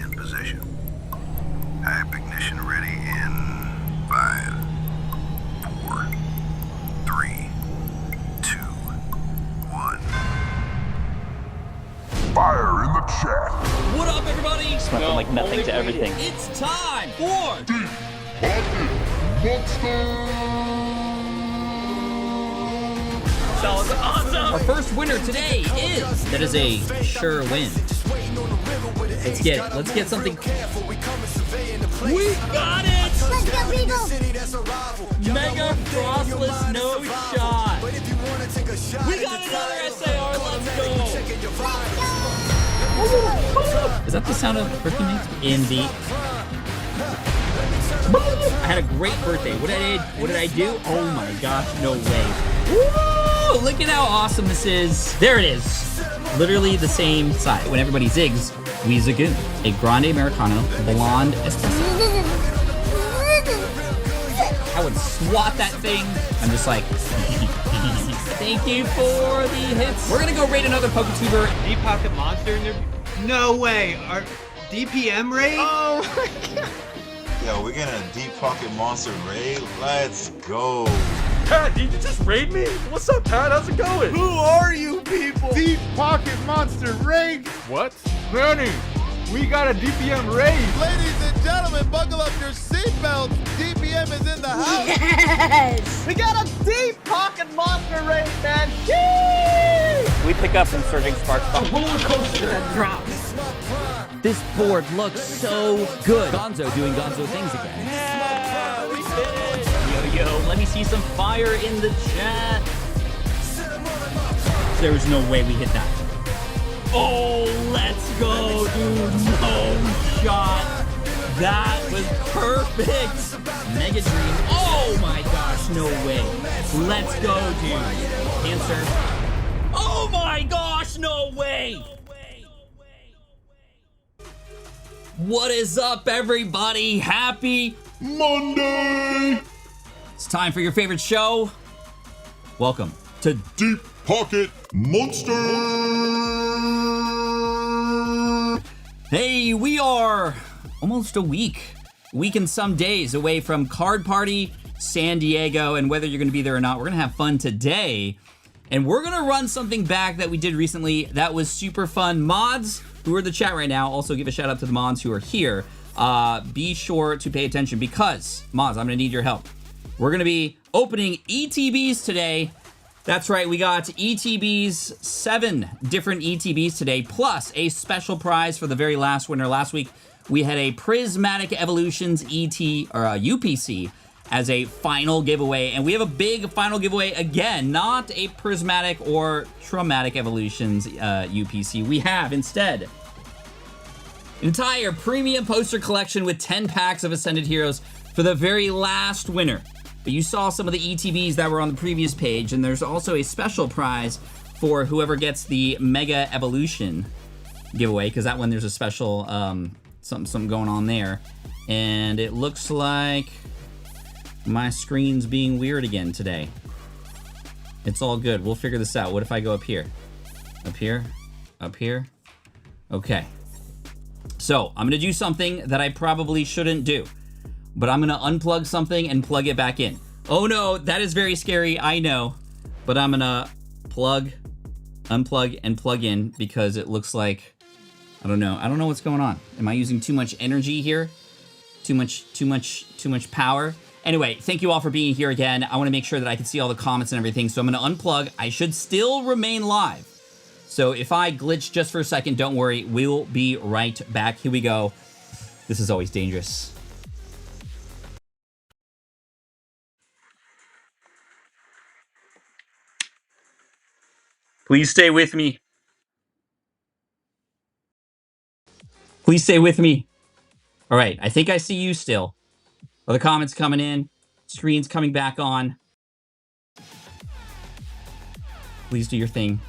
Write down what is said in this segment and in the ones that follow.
in position. Hype ignition ready in 5, 4, 3, 2, 1. Fire in the chat. What up, everybody? Just went from like nothing to everything. It's time for That was awesome. our first winner today is. That is a sure win. Let's get it. Let's get something. We got it! Let's go, people! Mega Frostless no shot. We got another SAR. Let's go. Is that the sound of birthday makes? Indeed. I had a great birthday. What did I do? Oh my gosh, no way. Woo! Look at how awesome this is. There it is. Literally the same size. When everybody zigs, we zagoon. A grande Americano, blonde espresso. I would swat that thing. I'm just like, thank you for the hits. We're gonna go raid another PokeTuber. Deep Pocket Monster in there? No way. Our DPM raid? Oh my god. Yo, we're getting a Deep Pocket Monster raid. Let's go. Pat, did you just raid me? What's up, Pat? How's it going? Who are you people? Deep Pocket Monster raid? What? Manny, we got a DPM raid. Ladies and gentlemen, buckle up your seatbelts. DPM is in the house. Yes! We got a Deep Pocket Monster raid, man. Yee! We pick up some Surging Sparks. Roller coaster that drops. This board looks so good. Gonzo doing Gonzo things again. Yeah, we did it. Yo, let me see some fire in the chat. There's no way we hit that. Oh, let's go, dude. No shot. That was perfect. Mega Dream. Oh my gosh, no way. Let's go, dude. Cancer. Oh my gosh, no way. What is up, everybody? Happy Monday. It's time for your favorite show. Welcome to Deep Pocket Monster. Hey, we are almost a week and some days away from Card Party San Diego, and whether you're gonna be there or not, we're gonna have fun today. And we're gonna run something back that we did recently that was super fun. Mods who are in the chat right now, also give a shout out to the mods who are here. Be sure to pay attention because, mods, I'm gonna need your help. We're gonna be opening ETBs today. That's right, we got ETBs, 7 different ETBs today, plus a special prize for the very last winner. Last week, we had a Prismatic Evolutions UPC as a final giveaway, and we have a big final giveaway again, not a Prismatic or Traumatic Evolutions UPC. We have, instead, an entire premium poster collection with 10 packs of Ascended Heroes for the very last winner. But you saw some of the ETBs that were on the previous page, and there's also a special prize for whoever gets the Mega Evolution giveaway, because that one there's a special something going on there. And it looks like my screen's being weird again today. It's all good. We'll figure this out. What if I go up here? Up here? Up here? Okay. So, I'm gonna do something that I probably shouldn't do. But I'm gonna unplug something and plug it back in. Oh no, that is very scary, I know. But I'm gonna plug, unplug, and plug in because it looks like, I don't know what's going on. Am I using too much energy here? Too much power? Anyway, thank you all for being here again. I wanna make sure that I can see all the comments and everything, so I'm gonna unplug. I should still remain live. So if I glitch just for a second, don't worry, we'll be right back. Here we go. This is always dangerous. Please stay with me. Please stay with me. All right, I think I see you still. Are the comments coming in? Screen's coming back on. Please do your thing.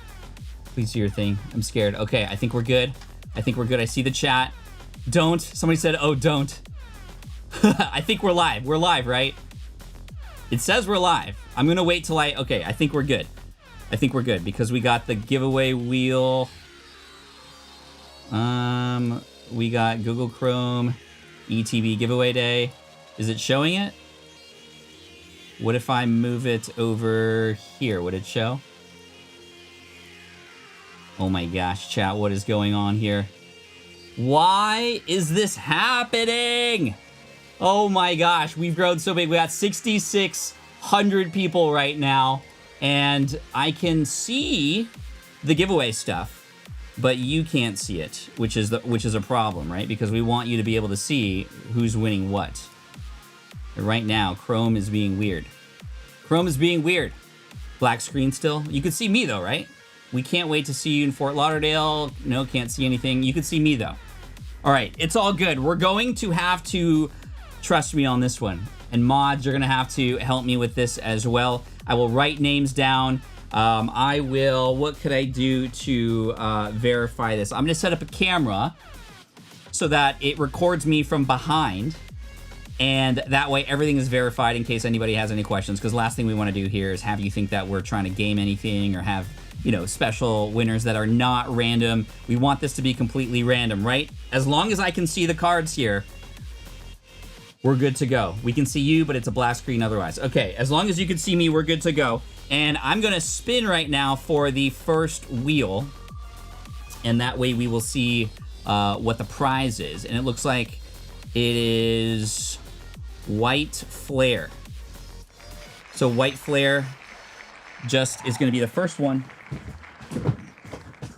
Please do your thing. I'm scared. Okay, I think we're good. I think we're good. I see the chat. Don't. Somebody said, oh, don't. I think we're live. We're live, right? It says we're live. I'm gonna wait till okay, I think we're good. I think we're good because we got the giveaway wheel. We got Google Chrome ETB giveaway day. Is it showing it? What if I move it over here? Would it show? Oh my gosh, chat, what is going on here? Why is this happening? Oh my gosh, we've grown so big. We got 6,600 people right now, and I can see the giveaway stuff, but you can't see it, which is a problem, right? Because we want you to be able to see who's winning what. But right now, Chrome is being weird. Chrome is being weird. Black screen still. You can see me though, right? We can't wait to see you in Fort Lauderdale. No, can't see anything. You can see me though. All right, it's all good. We're going to have to trust me on this one. And mods, you're gonna have to help me with this as well. I will write names down. I will, what could I do to verify this? I'm gonna set up a camera so that it records me from behind. And that way everything is verified in case anybody has any questions. Because last thing we wanna do here is have you think that we're trying to game anything or have, you know, special winners that are not random. We want this to be completely random, right? As long as I can see the cards here, we're good to go. We can see you, but it's a black screen otherwise. Okay, as long as you can see me, we're good to go. And I'm gonna spin right now for the first wheel. And that way we will see what the prize is. And it looks like it is White Flare. So White Flare just is gonna be the first one.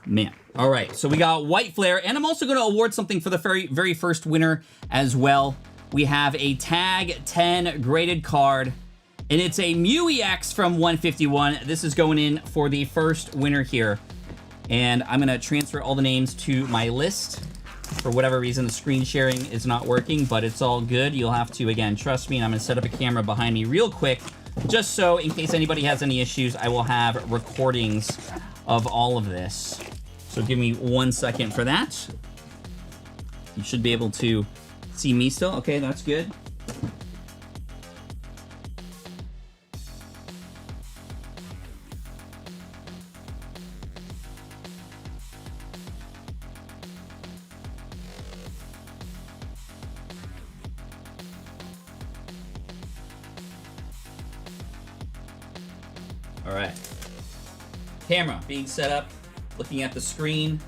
Man. All right, so we got White Flare, and I'm also gonna award something for the very first winner as well. We have a Tag 10 graded card, and it's a Mew EX from 151. This is going in for the first winner here. And I'm gonna transfer all the names to my list. For whatever reason, the screen sharing is not working, but it's all good. You'll have to, again, trust me, and I'm gonna set up a camera behind me real quick, just so in case anybody has any issues, I will have recordings of all of this. So give me 1 second for that. You should be able to see me still. Okay, that's good. All right. Camera being set up, looking at the screen.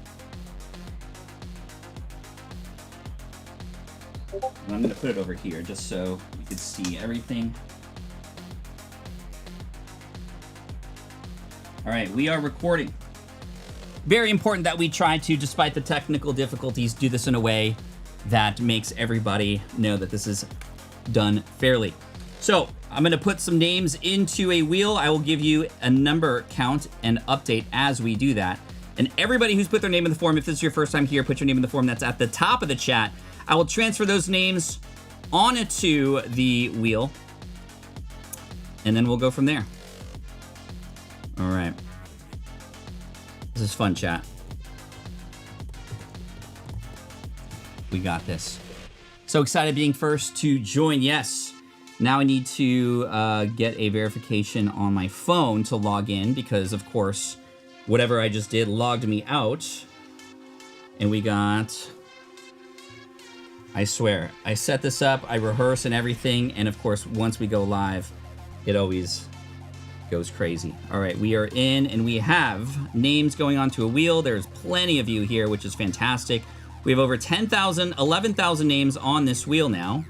And I'm gonna put it over here just so you can see everything. All right, we are recording. Very important that we try to, despite the technical difficulties, do this in a way that makes everybody know that this is done fairly. So I'm gonna put some names into a wheel. I will give you a number count and update as we do that. And everybody who's put their name in the form, if this is your first time here, put your name in the form that's at the top of the chat. I will transfer those names onto the wheel, and then we'll go from there. All right. This is fun, chat. We got this. So excited being first to join. Yes. Now I need to get a verification on my phone to log in because, of course, whatever I just did logged me out. And we got... I swear, I set this up, I rehearse and everything, and of course, once we go live, it always goes crazy. All right, we are in, and we have names going onto a wheel. There's plenty of you here, which is fantastic. We have over 10,000, 11,000 names on this wheel now.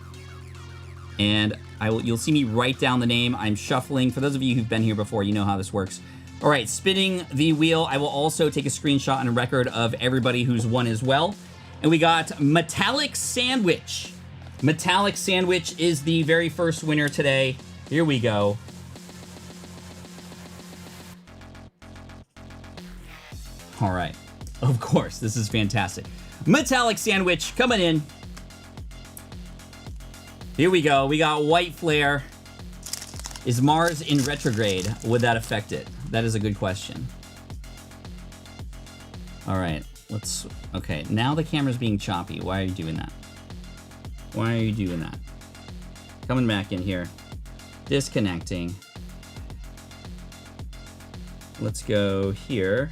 And you'll see me write down the name. I'm shuffling. For those of you who've been here before, you know how this works. All right, spinning the wheel. I will also take a screenshot and a record of everybody who's won as well. And we got Metallic Sandwich. Metallic Sandwich is the very first winner today. Here we go. All right. Of course, this is fantastic. Metallic Sandwich coming in. Here we go. We got White Flare. Is Mars in retrograde? Would that affect it? That is a good question. All right. Okay, now the camera's being choppy. Why are you doing that? Why are you doing that? Coming back in here. Disconnecting. Let's go here.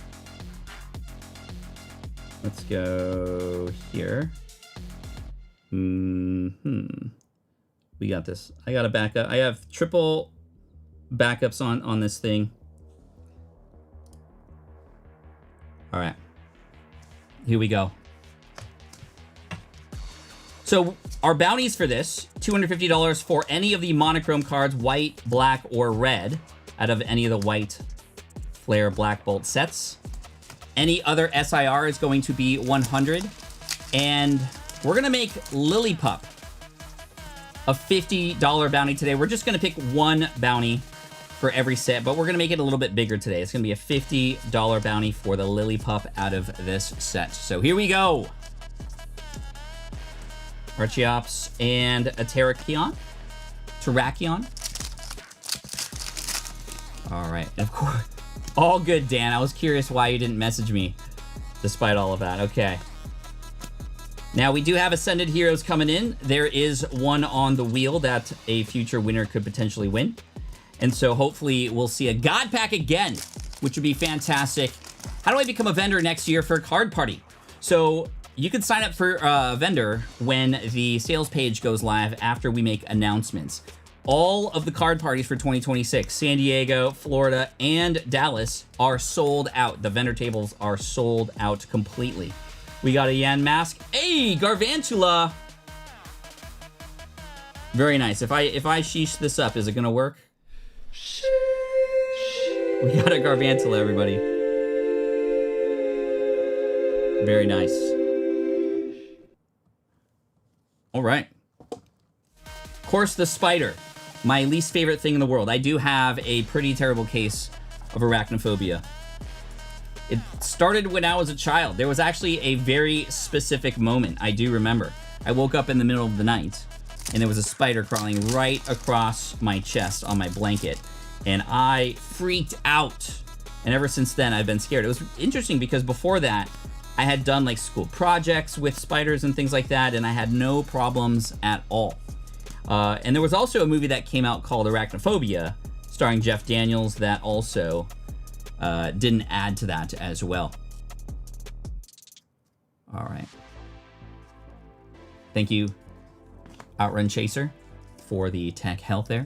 Let's go here. We got this. I got a backup. I have triple backups on this thing. All right. Here we go. So our bounties for this, $250 for any of the monochrome cards, white, black, or red, out of any of the white Flare Black Bolt sets. Any other SIR is going to be 100. And we're going to make Lillipup a $50 bounty today. We're just going to pick one bounty for every set, but we're going to make it a little bit bigger today. It's going to be a $50 bounty for the Lillipup out of this set. So here we go. Archeops and a Terrakion. All right, and of course, all good, Dan. I was curious why you didn't message me despite all of that. Okay. Now, we do have Ascended Heroes coming in. There is one on the wheel that a future winner could potentially win. And so hopefully we'll see a God Pack again, which would be fantastic. How do I become a vendor next year for Card Party? So you can sign up for a vendor when the sales page goes live after we make announcements. All of the card parties for 2026, San Diego, Florida, and Dallas are sold out. The vendor tables are sold out completely. We got a Yan Mask. Hey, Garvantula. Very nice. If I sheesh this up, is it gonna work? We got a Garvantula, everybody. Very nice. All right. Of course, the spider. My least favorite thing in the world. I do have a pretty terrible case of arachnophobia. It started when I was a child. There was actually a very specific moment I do remember. I woke up in the middle of the night and there was a spider crawling right across my chest on my blanket, and I freaked out. And ever since then, I've been scared. It was interesting because before that, I had done like school projects with spiders and things like that, and I had no problems at all. And there was also a movie that came out called Arachnophobia, starring Jeff Daniels, that also didn't add to that as well. All right. Thank you, Outrun Chaser, for the tech help there.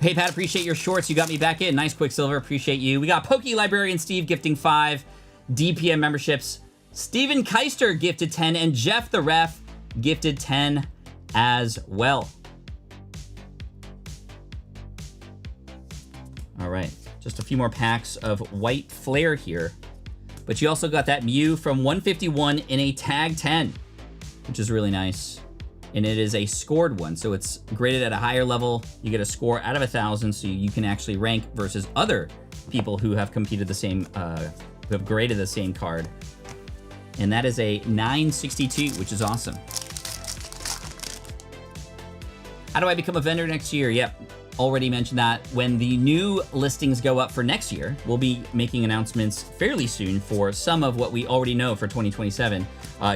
Hey, Pat, appreciate your shorts. You got me back in. Nice, Quicksilver. Appreciate you. We got Poke Librarian Steve gifting 5 DPM memberships. Steven Keister gifted 10, and Jeff the Ref gifted 10 as well. All right, just a few more packs of white Flare here. But you also got that Mew from 151 in a tag 10, which is really nice. And it is a scored one, so it's graded at a higher level. You get a score out of 1,000, so you can actually rank versus other people who have competed the same, who have graded the same card. And that is a 962, which is awesome. How do I become a vendor next year? Yep, already mentioned that. When the new listings go up for next year, we'll be making announcements fairly soon for some of what we already know for 2027.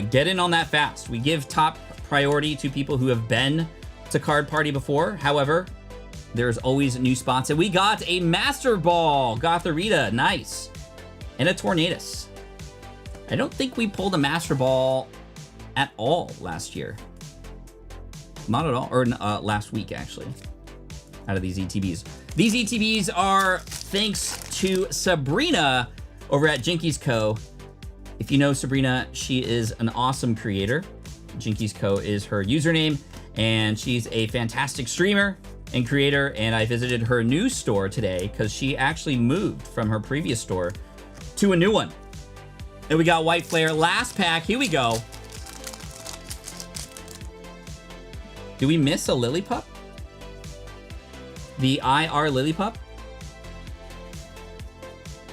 Get in on that fast. We give top priority to people who have been to Card Party before. However, there's always new spots. And we got a Master Ball, Gotharita, nice. And a Tornadus. I don't think we pulled a Master Ball at all last year. Not at all, or last week actually, out of these ETBs. These ETBs are thanks to Sabrina over at Jinkies Co. If you know Sabrina, she is an awesome creator. Jinkies Co is her username, and she's a fantastic streamer and creator, and I visited her new store today because she actually moved from her previous store to a new one. And we got White Flare, last pack, here we go. Do we miss a Lillipup? The IR Lillipup?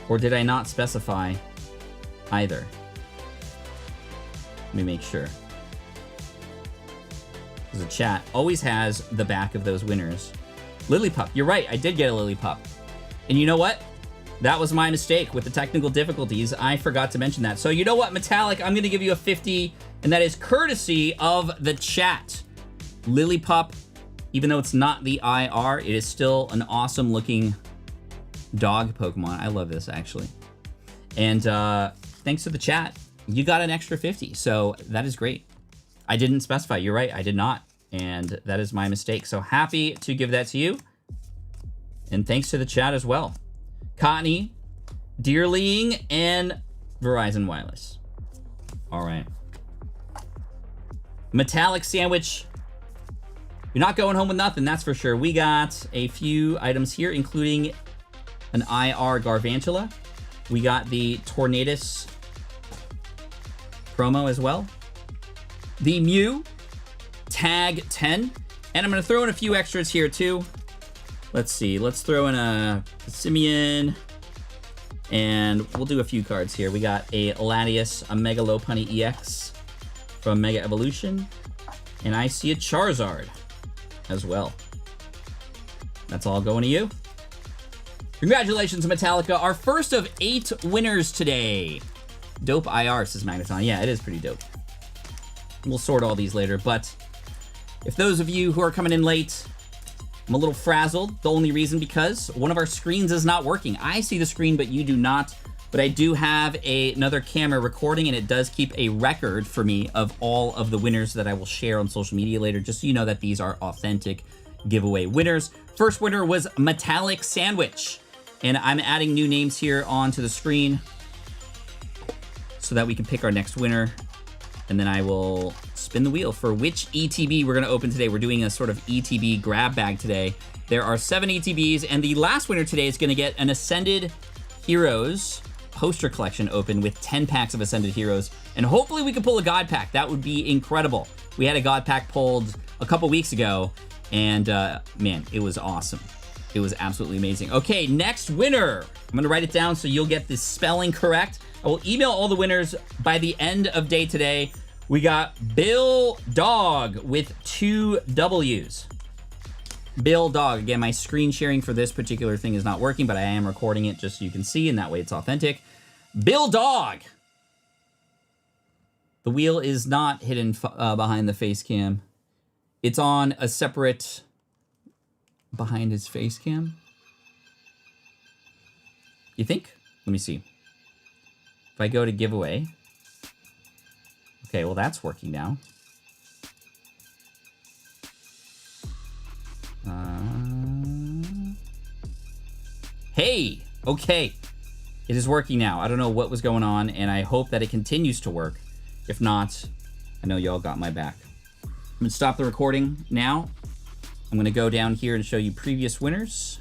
Or did I not specify either? Let me make sure. Because the chat always has the back of those winners. Lillipup, you're right, I did get a Lillipup. And you know what? That was my mistake with the technical difficulties. I forgot to mention that. So you know what, Metallic, I'm gonna give you a 50, and that is courtesy of the chat. Lillipup, even though it's not the IR, it is still an awesome looking dog Pokemon. I love this actually. And thanks to the chat, you got an extra 50, so that is great. I didn't specify. You're right. I did not. And that is my mistake. So happy to give that to you. And thanks to the chat as well. Cottony, Deerling, and Verizon Wireless. All right. Metallic Sandwich. You're not going home with nothing, that's for sure. We got a few items here, including an IR Garvantula. We got the Tornadus promo as well. The Mew Tag 10. And I'm going to throw in a few extras here too. Let's see. Let's throw in a Simeon. And we'll do a few cards here. We got a Latias, a Mega Lopunny EX from Mega Evolution. And I see a Charizard as well. That's all going to you. Congratulations, Metallica. Our first of 8 winners today. Dope IR, says Magneton. Yeah, it is pretty dope. We'll sort all these later, but if those of you who are coming in late, I'm a little frazzled. The only reason because one of our screens is not working. I see the screen, but you do not. But I do have another camera recording, and it does keep a record for me of all of the winners that I will share on social media later, just so you know that these are authentic giveaway winners. First winner was Metallic Sandwich, and I'm adding new names here onto the screen so that we can pick our next winner, and then I will spin the wheel for which ETB we're going to open today. We're doing a sort of ETB grab bag today. There are 7 ETBs, and the last winner today is going to get an Ascended Heroes poster collection open with 10 packs of Ascended Heroes, and hopefully we can pull a God Pack. That would be incredible. We had a God Pack pulled a couple weeks ago, and man, it was awesome. It was absolutely amazing. Okay, next winner. I'm gonna write it down so you'll get the spelling correct. I will email all the winners by the end of day today. We got Bill Dawg with 2 W's. Bill Dawg. Again, my screen sharing for this particular thing is not working, but I am recording it just so you can see, and that way it's authentic. Bill Dawg. The wheel is not hidden behind the face cam. It's on a separate behind his face cam. You think? Let me see. If I go to giveaway. Okay, well that's working now. Hey, okay. It is working now. I don't know what was going on, and I hope that it continues to work. If not, I know y'all got my back. I'm gonna stop the recording now. I'm gonna go down here and show you previous winners.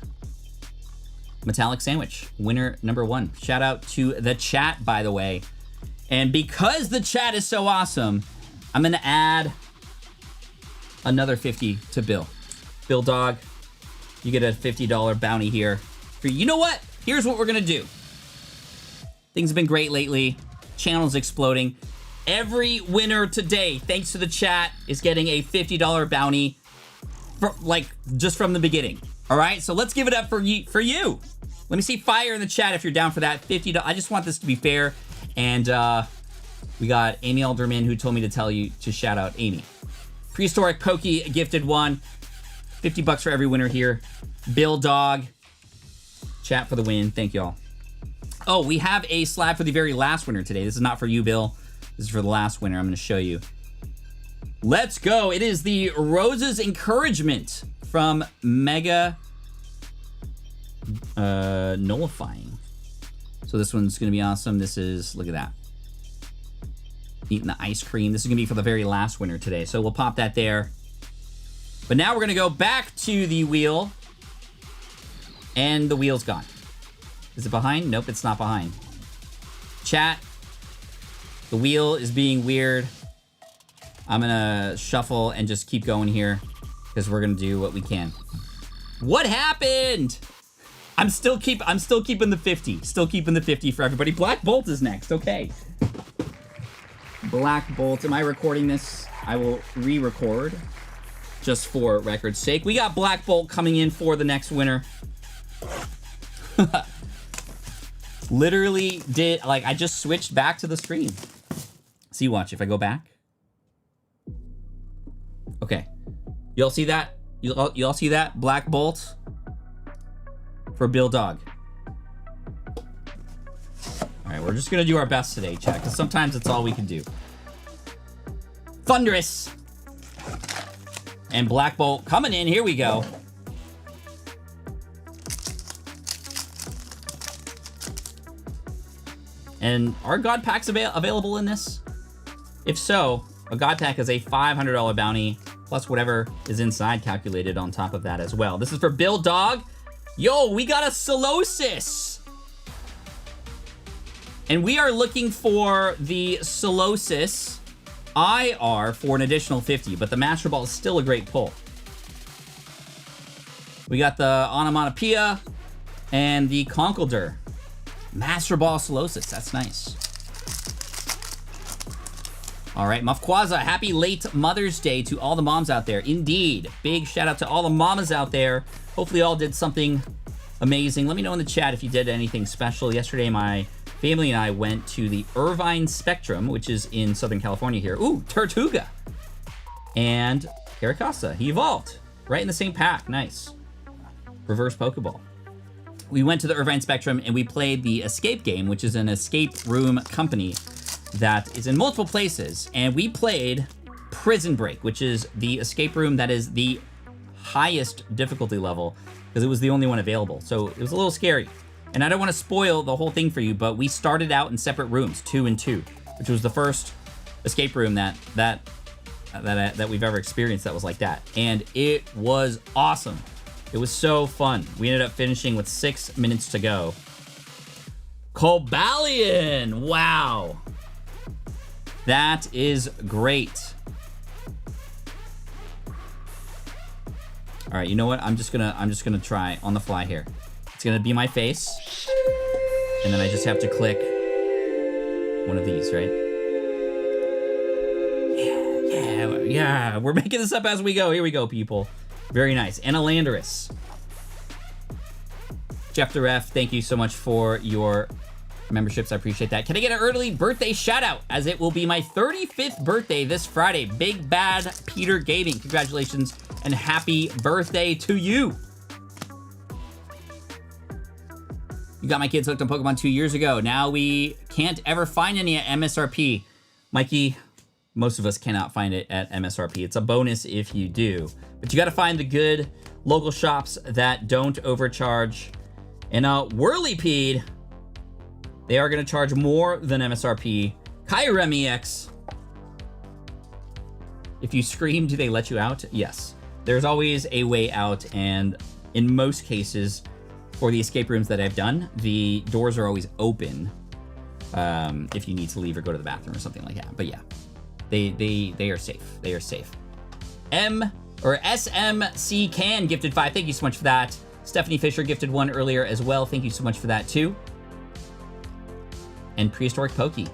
Metallic Sandwich, winner number 1. Shout out to the chat, by the way. And because the chat is so awesome, I'm gonna add another 50 to Bill. Bill Dawg, you get a $50 bounty here. You know what? Here's what we're gonna do. Things have been great lately. Channel's exploding. Every winner today, thanks to the chat, is getting a $50 bounty, just from the beginning. All right, so let's give it up for you. Let me see fire in the chat if you're down for that. $50. I just want this to be fair. And we got Amy Alderman who told me to tell you to shout out Amy. Prehistoric Pokey gifted 1. $50 for every winner here. Bill Dawg. Chat for the win. Thank y'all. Oh, we have a slab for the very last winner today. This is not for you, Bill. This is for the last winner. I'm going to show you. Let's go. It is the Rose's Encouragement from Mega Nullifying. So this one's going to be awesome. This is, look at that. Eating the ice cream. This is going to be for the very last winner today. So we'll pop that there. But now we're going to go back to the wheel. And the wheel's gone. Is it behind? Nope, it's not behind. Chat. The wheel is being weird. I'm gonna shuffle and just keep going here because we're gonna do what we can. What happened? I'm still keeping the 50. Still keeping the 50 for everybody. Black Bolt is next. Okay. Black Bolt. Am I recording this? I will re-record just for record's sake. We got Black Bolt coming in for the next winner. Literally did, I just switched back to the screen. See, watch, if I go back. Okay. You all see that? You all see that? Black Bolt for Bill Dawg. All right, we're just gonna do our best today, chat, because sometimes it's all we can do. Thunderous. And Black Bolt coming in. Here we go. And are God Packs available in this? If so, a God Pack is a $500 bounty, plus whatever is inside calculated on top of that as well. This is for Bill Dawwg. Yo, we got a Solosis. And we are looking for the Solosis IR for an additional 50, but the Master Ball is still a great pull. We got the Onomatopoeia and the Conkeldurr. Master Ball Solosis, that's nice. All right, Mufquaza, happy late Mother's Day to all the moms out there. Indeed, big shout out to all the mamas out there. Hopefully all did something amazing. Let me know in the chat if you did anything special. Yesterday, my family and I went to the Irvine Spectrum, which is in Southern California here. Ooh, Tortuga. And Caracasa, he evolved. Right in the same pack, nice. Reverse Pokeball. We went to the Irvine Spectrum and we played the Escape game, which is an escape room company that is in multiple places. And we played Prison Break, which is the escape room that is the highest difficulty level because it was the only one available. So it was a little scary. And I don't want to spoil the whole thing for you, but we started out in separate rooms, 2 and 2, which was the first escape room that we've ever experienced that was like that. And it was awesome. It was so fun. We ended up finishing with 6 minutes to go. Cobalion! Wow. That is great. All right, you know what? I'm just gonna try on the fly here. It's gonna be my face, and then I just have to click one of these, right? Yeah. We're making this up as we go. Here we go, people. Very nice. And a Landorus. Jeff the Ref, thank you so much for your memberships. I appreciate that. Can I get an early birthday shout out, as it will be my 35th birthday this Friday? Big Bad Peter Gaming. Congratulations and happy birthday to you. You got my kids hooked on Pokemon 2 years ago. Now we can't ever find any at MSRP. Mikey, most of us cannot find it at MSRP. It's a bonus if you do. But you got to find the good local shops that don't overcharge. And Whirlipede, they are going to charge more than MSRP. Kyurem EX. If you scream, do they let you out? Yes. There's always a way out, and in most cases, for the escape rooms that I've done, the doors are always open if you need to leave or go to the bathroom or something like that. But yeah, they are safe. They are safe. SMC Can gifted 5. Thank you so much for that. Stephanie Fisher gifted 1 earlier as well. Thank you so much for that too. And Prehistoric Pokey.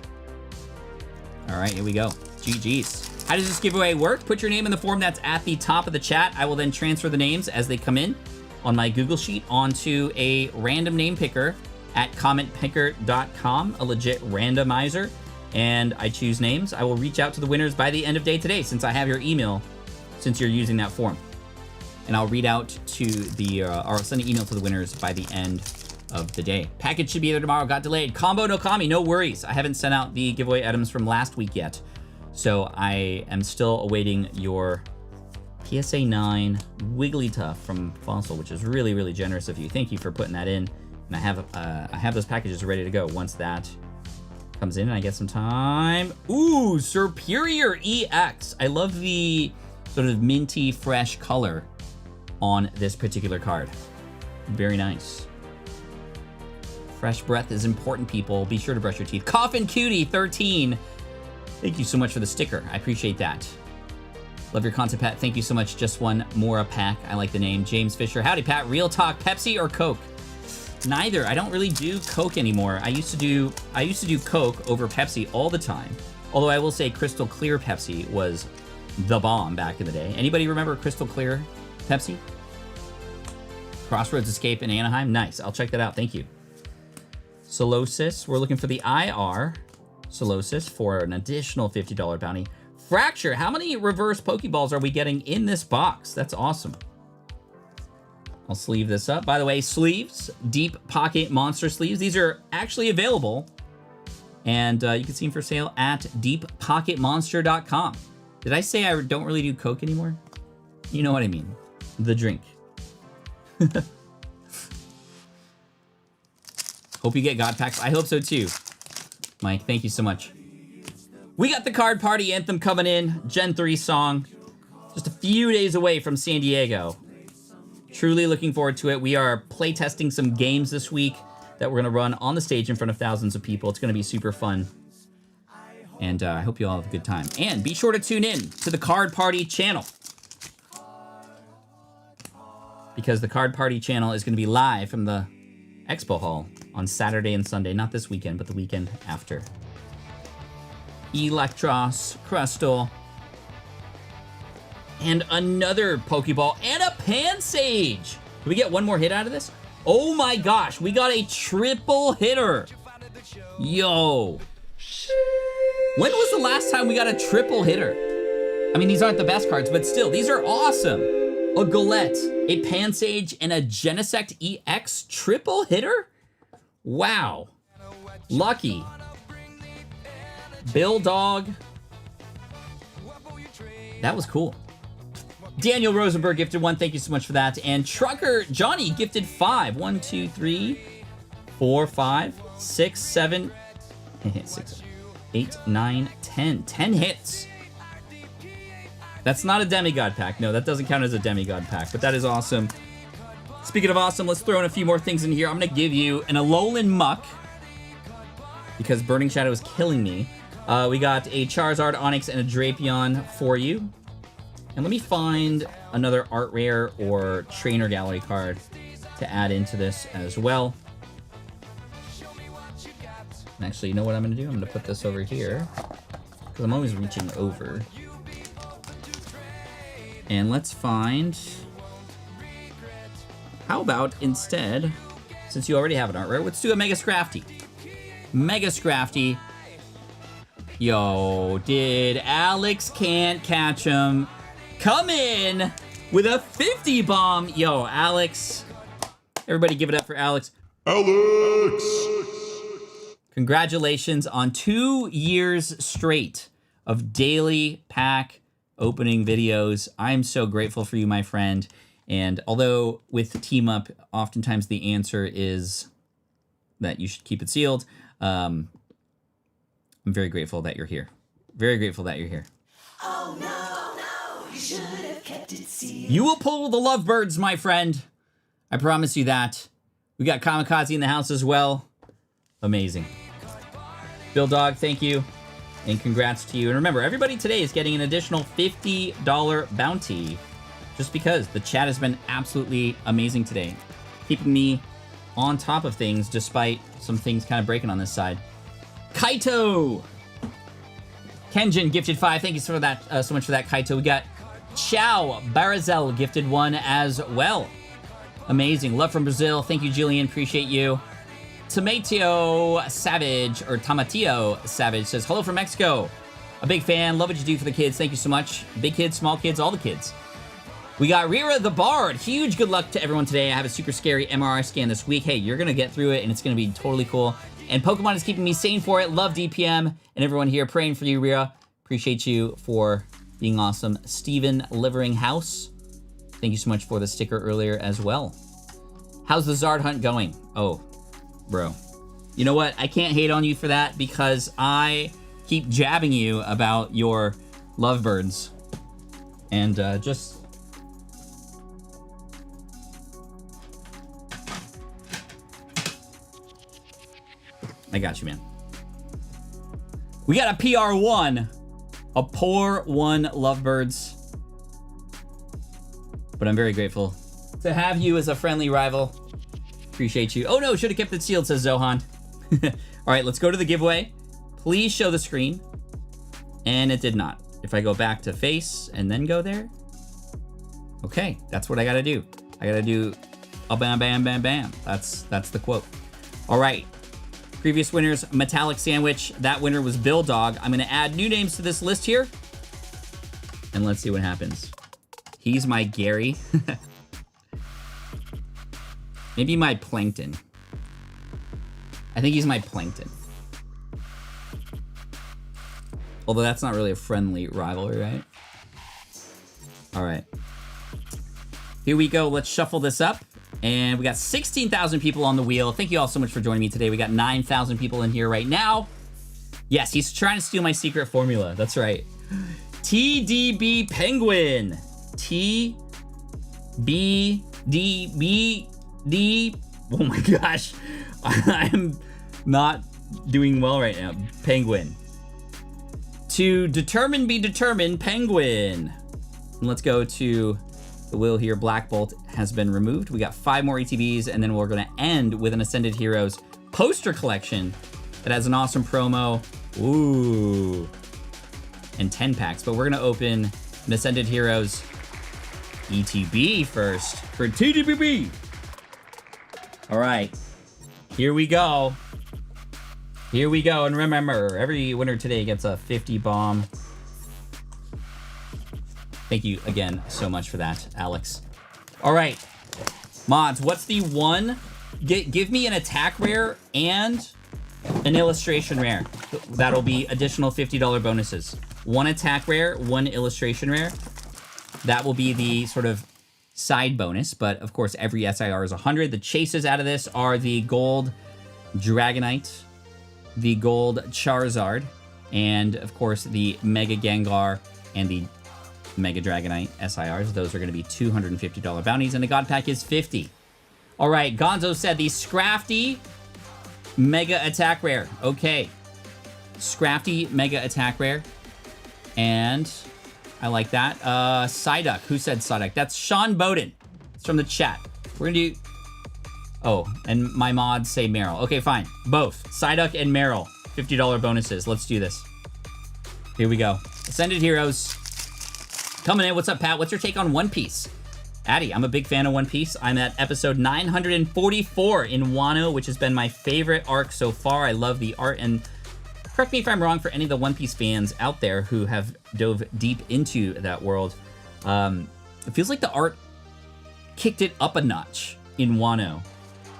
All right, here we go. GG's. How does this giveaway work? Put your name in the form that's at the top of the chat. I will then transfer the names as they come in on my Google Sheet onto a random name picker at commentpicker.com, a legit randomizer, and I choose names. I will reach out to the winners by the end of day today, since I have your email, since you're using that form. And I'll read out to the, or I'll send an email to the winners by the end of the day. Package should be there tomorrow. Got delayed. Combo no Kami, no worries. I haven't sent out the giveaway items from last week yet. So I am still awaiting your PSA 9 Wigglytuff from Fossil, which is really, really generous of you. Thank you for putting that in. And I have those packages ready to go once that comes in and I get some time. Ooh, Superior EX. I love the sort of minty, fresh color on this particular card. Very nice. Fresh breath is important, people. Be sure to brush your teeth. Coffin Cutie 13. Thank you so much for the sticker. I appreciate that. Love your content, Pat. Thank you so much. Just one more a pack. I like the name. James Fisher. Howdy, Pat. Real talk. Pepsi or Coke? Neither. I don't really do Coke anymore. I used to do Coke over Pepsi all the time. Although I will say Crystal Clear Pepsi was the bomb back in the day. Anybody remember Crystal Clear Pepsi? Crossroads Escape in Anaheim. Nice. I'll check that out. Thank you. Solosis. We're looking for the IR Solosis for an additional $50 bounty. Fracture. How many reverse Pokeballs are we getting in this box? That's awesome. I'll sleeve this up. By the way, sleeves, deep pocket monster sleeves. These are actually available, and you can see them for sale at deeppocketmonster.com. Did I say I don't really do Coke anymore? You know what I mean. The drink. Hope you get God packs. I hope so too. Mike, thank you so much. We got the Card Party Anthem coming in. Gen 3 song. Just a few days away from San Diego. Truly looking forward to it. We are playtesting some games this week that we're going to run on the stage in front of thousands of people. It's going to be super fun. And I hope you all have a good time. And be sure to tune in to the Card Party channel. Because the Card Party channel is going to be live from the Expo Hall on Saturday and Sunday. Not this weekend, but the weekend after. Electros, Crystal, and another Pokeball, and a Pansage. Can we get one more hit out of this? Oh my gosh, we got a triple hitter. Yo. When was the last time we got a triple hitter? I mean, these aren't the best cards, but still, these are awesome. A Galette, a Pansage, and a Genesect EX triple hitter? Wow. Lucky. Dawwg. That was cool. Daniel Rosenberg gifted 1. Thank you so much for that. And Trucker Johnny gifted 5. 1, 2, 3, 4, 5, 6, 7, 6, 8, 9, 10. 10 hits. That's not a demigod pack. No, that doesn't count as a demigod pack, but that is awesome. Speaking of awesome, let's throw in a few more things in here. I'm going to give you an Alolan Muck because Burning Shadow is killing me. We got a Charizard, Onix, and a Drapion for you. And let me find another Art Rare or Trainer Gallery card to add into this as well. And actually, you know what I'm going to do? I'm going to put this over here because I'm always reaching over. And let's find... How about instead, since you already have an Art Rare, let's do a Mega Scrafty. Mega Scrafty. Yo, did Alex can't catch him come in with a 50 bomb? Yo, Alex. Everybody give it up for Alex. Alex! Congratulations on 2 years straight of daily pack opening videos. I'm so grateful for you, my friend. And although with Team Up, oftentimes the answer is that you should keep it sealed, I'm very grateful that you're here. Very grateful that you're here. Oh no, you should have kept it sealed. You will pull the lovebirds, my friend. I promise you that. We got Kamikaze in the house as well. Amazing. Dawwg, thank you. And congrats to you. And remember, everybody today is getting an additional $50 bounty just because the chat has been absolutely amazing today. Keeping me on top of things despite some things kind of breaking on this side. Kaito! Kenjin gifted 5. Thank you for that, so much for that, Kaito. We got Chow Barazel gifted 1 as well. Amazing. Love from Brazil. Thank you, Jillian. Appreciate you. Tomatio Savage, or Tomatio Savage says, hello from Mexico. A big fan. Love what you do for the kids. Thank you so much. Big kids, small kids, all the kids. We got Rira the Bard. Huge good luck to everyone today. I have a super scary MRI scan this week. Hey, you're going to get through it, and it's going to be totally cool. And Pokemon is keeping me sane for it. Love DPM and everyone here praying for you, Rira. Appreciate you for being awesome. Steven Livering House, thank you so much for the sticker earlier as well. How's the Zard hunt going? Oh, bro. You know what? I can't hate on you for that because I keep jabbing you about your lovebirds. And just... I got you, man. We got a PR1. A poor 1 lovebirds. But I'm very grateful to have you as a friendly rival. Appreciate you. Oh no, should have kept it sealed, says Zohan. All right, let's go to the giveaway. Please show the screen. And it did not. If I go back to face and then go there. Okay, that's what I gotta do. I gotta do a bam, bam, bam, bam. That's the quote. All right. Previous winners, Metallic Sandwich. That winner was Dawwg. I'm gonna add new names to this list here. And let's see what happens. He's my Gary. Maybe my Plankton. I think he's my Plankton. Although that's not really a friendly rivalry, right? All right. Here we go. Let's shuffle this up. And we got 16,000 people on the wheel. Thank you all so much for joining me today. We got 9,000 people in here right now. Yes, he's trying to steal my secret formula. That's right. Tdbpenguin. Tdbd. Oh my gosh. I'm not doing well right now. Penguin. To determine, be determined, penguin. And let's go to the wheel here. Black Bolt has been removed. We got 5 more ETBs, and then we're gonna end with an Ascended Heroes poster collection that has an awesome promo. Ooh. And 10 packs, but we're gonna open an Ascended Heroes ETB first for TDBB. All right, here we go. Here we go, and remember, every winner today gets a 50 bomb. Thank you again so much for that, Alex. All right, mods, what's the one? Give me an attack rare and an illustration rare. That'll be additional $50 bonuses. 1 attack rare, 1 illustration rare. That will be the sort of side bonus, but of course every SIR is 100. The chases out of this are the gold Dragonite, the gold Charizard, and of course the Mega Gengar and the Mega Dragonite SIRs. Those are going to be $250 bounties, and the God Pack is 50. All right, Gonzo said the Scrafty Mega Attack Rare. Okay, Scrafty Mega Attack Rare, and I like that. Psyduck. Who said Psyduck? That's Sean Bowden. It's from the chat. We're gonna do... Oh, and my mods say Meryl. Okay, fine. Both. Psyduck and Meryl. $50 bonuses. Let's do this. Here we go. Ascended Heroes. Coming in. What's up, Pat? What's your take on One Piece? Addy, I'm a big fan of One Piece. I'm at episode 944 in Wano, which has been my favorite arc so far. I love the art, and correct me if I'm wrong for any of the One Piece fans out there who have dove deep into that world. It feels like the art kicked it up a notch in Wano.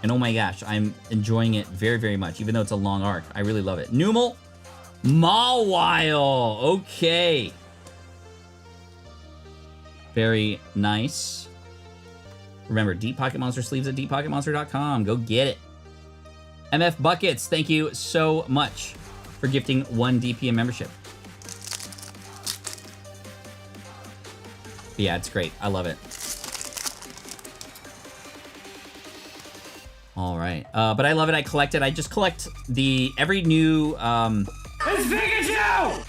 And oh my gosh, I'm enjoying it very, very much, even though it's a long arc. I really love it. Numal, Mawile. Okay. Very nice. Remember, Deep Pocket Monster sleeves at deeppocketmonster.com. Go get it. MF Buckets, thank you so much for gifting 1 DPM membership. But yeah, it's great. I love it. All right. But I love it. I collect it. I just collect every new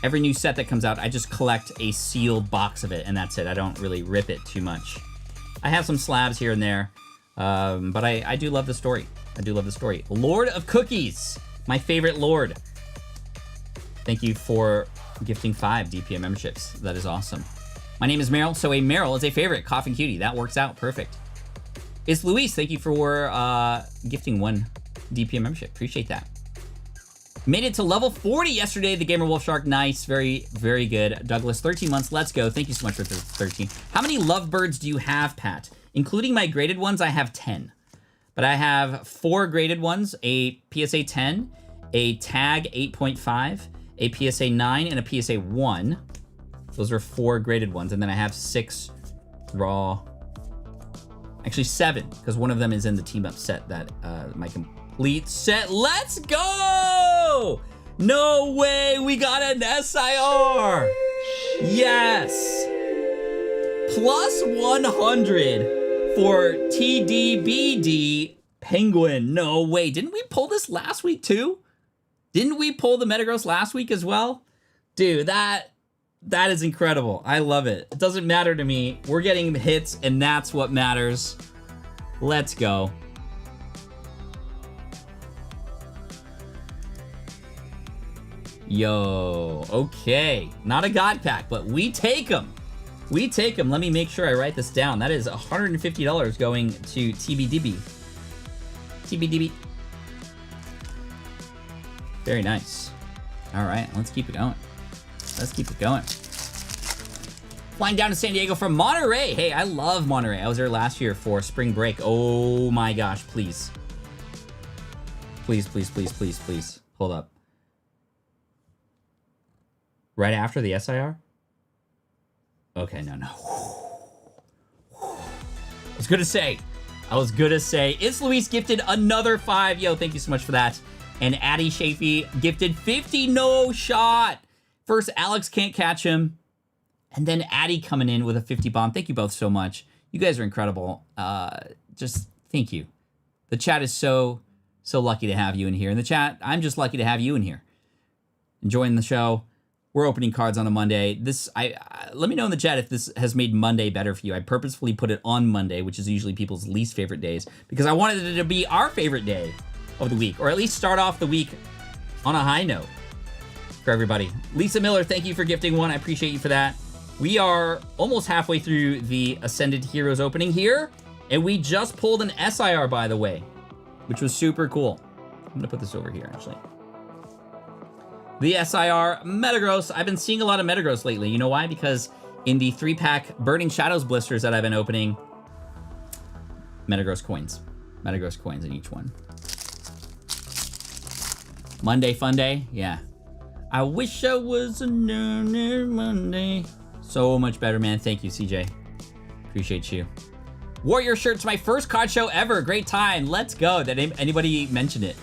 every new set that comes out. I just collect a sealed box of it, and that's it. I don't really rip it too much. I have some slabs here and there, but I do love the story. I do love the story. Lord of Cookies, my favorite Lord. Thank you for gifting 5 DPM memberships. That is awesome. My name is Meryl, so a Meryl is a favorite. Coughing Cutie. That works out perfect. It's Luis. Thank you for gifting 1 DPM membership. Appreciate that. Made it to level 40 yesterday. The Gamer Wolf Shark. Nice. Very, very good. Douglas, 13 months. Let's go. Thank you so much for 13. How many lovebirds do you have, Pat? Including my graded ones, I have 10. But I have 4 graded ones, a PSA 10, a Tag 8.5, a PSA 9, and a PSA 1. Those are 4 graded ones. And then I have 6 raw. Actually 7, because one of them is in the team up set that my complete set. Let's go! No way, we got an SIR! Yes! Plus 100 for Tdbdpenguin. No way. Didn't we pull this last week too? Didn't we pull the Metagross last week as well? Dude, that is incredible. I love it. It doesn't matter to me. We're getting hits, and that's what matters. Let's go. Yo, okay. Not a God Pack, but we take them. We take them. Let me make sure I write this down. That is $150 going to TBDB. TBDB. Very nice. All right, let's keep it going. Let's keep it going. Flying down to San Diego from Monterey. Hey, I love Monterey. I was there last year for spring break. Oh my gosh, please. Please, please, please, please, please. Hold up. Right after the SIR? Okay, no. I was gonna say. It's Luis gifted another 5. Yo, thank you so much for that. And Addy Shafee gifted 50. No shot. First, Alex can't catch him. And then Addy coming in with a 50 bomb. Thank you both so much. You guys are incredible. Just thank you. The chat is so lucky to have you in here. In the chat, I'm just lucky to have you in here. Enjoying the show. We're opening cards on a Monday. Let me know in the chat if this has made Monday better for you. I purposefully put it on Monday, which is usually people's least favorite days, because I wanted it to be our favorite day of the week, or at least start off the week on a high note for everybody. Lisa Miller, thank you for gifting 1. I appreciate you for that. We are almost halfway through the Ascended Heroes opening here, and we just pulled an SIR, by the way, which was super cool. I'm gonna put this over here, actually. The SIR Metagross. I've been seeing a lot of Metagross lately. You know why? Because in the 3-pack Burning Shadows blisters that I've been opening, Metagross coins in each one. Monday fun day, yeah. I wish I was a Monday. So much better, man. Thank you, CJ. Appreciate you. Warrior shirt's my first card show ever. Great time. Let's go. Did anybody mention it?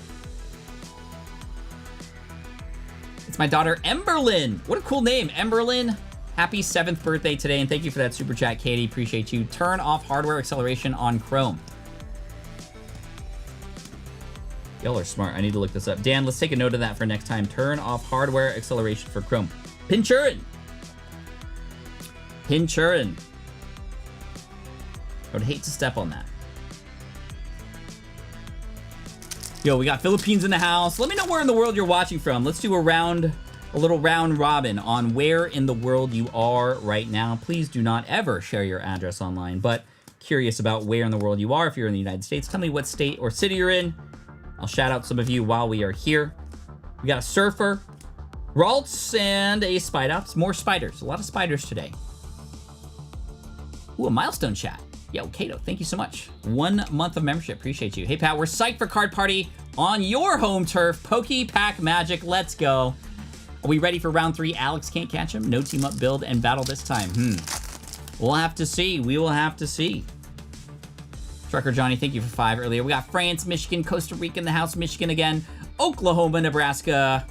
It's my daughter, Emberlyn. What a cool name, Emberlyn. Happy 7th birthday today, and thank you for that super chat, Katie. Appreciate you. Turn off hardware acceleration on Chrome. Y'all are smart. I need to look this up. Dan, let's take a note of that for next time. Turn off hardware acceleration for Chrome. Pinchurin. I would hate to step on that. Yo, we got Philippines in the house. Let me know where in the world you're watching from. Let's do a little round robin on where in the world you are right now. Please do not ever share your address online, but curious about where in the world you are. If you're in the United States, tell me what state or city you're in. I'll shout out some of you while we are here. We got a surfer, Ralts, and a Spidops. More spiders. A lot of spiders today. Ooh, a milestone chat. Yo, Kato, thank you so much. 1 month of membership, appreciate you. Hey, Pat, we're psyched for Card Party on your home turf. Poke-Pack Magic, let's go. Are we ready for round 3? Alex can't catch him. No team up build and battle this time. We'll have to see. We will have to see. Trucker Johnny, thank you for 5 earlier. We got France, Michigan, Costa Rica in the house. Michigan again. Oklahoma, Nebraska,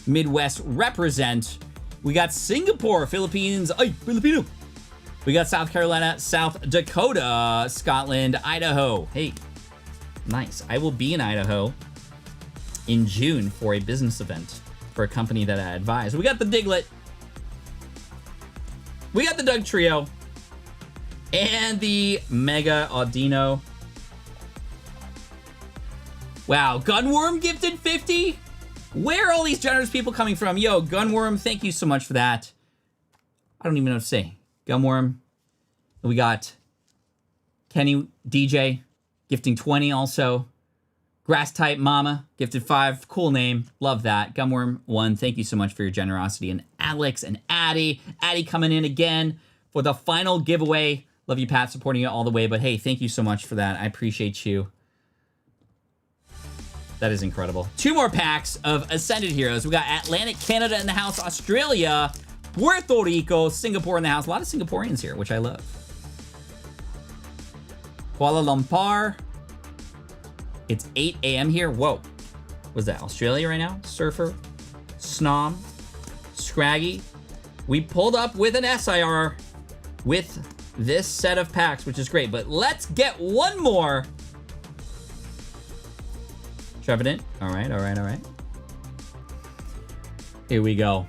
Midwest represent. We got Singapore, Philippines. Ay, Filipino. We got South Carolina, South Dakota, Scotland, Idaho. Hey, nice. I will be in Idaho in June for a business event for a company that I advise. We got the Diglett. We got the Doug Trio. And the Mega Audino. Wow, Gunworm gifted 50? Where are all these generous people coming from? Yo, Gunworm, thank you so much for that. I don't even know what to say. Gunworm. And we got Kenny DJ gifting 20 also. Grass Type Mama gifted 5. Cool name. Love that. Gumworm 1. Thank you so much for your generosity. And Alex and Addy. Addy coming in again for the final giveaway. Love you, Pat, supporting you all the way. But hey, thank you so much for that. I appreciate you. That is incredible. 2 more packs of Ascended Heroes. We got Atlantic Canada in the house, Australia, Puerto Rico, Singapore in the house. A lot of Singaporeans here, which I love. Kuala Lumpur. It's 8 a.m. here. Whoa. Was that Australia right now? Surfer, Snom, Scraggy. We pulled up with an SIR with this set of packs, which is great. But let's get one more. Trevenant. All right, all right, all right. Here we go.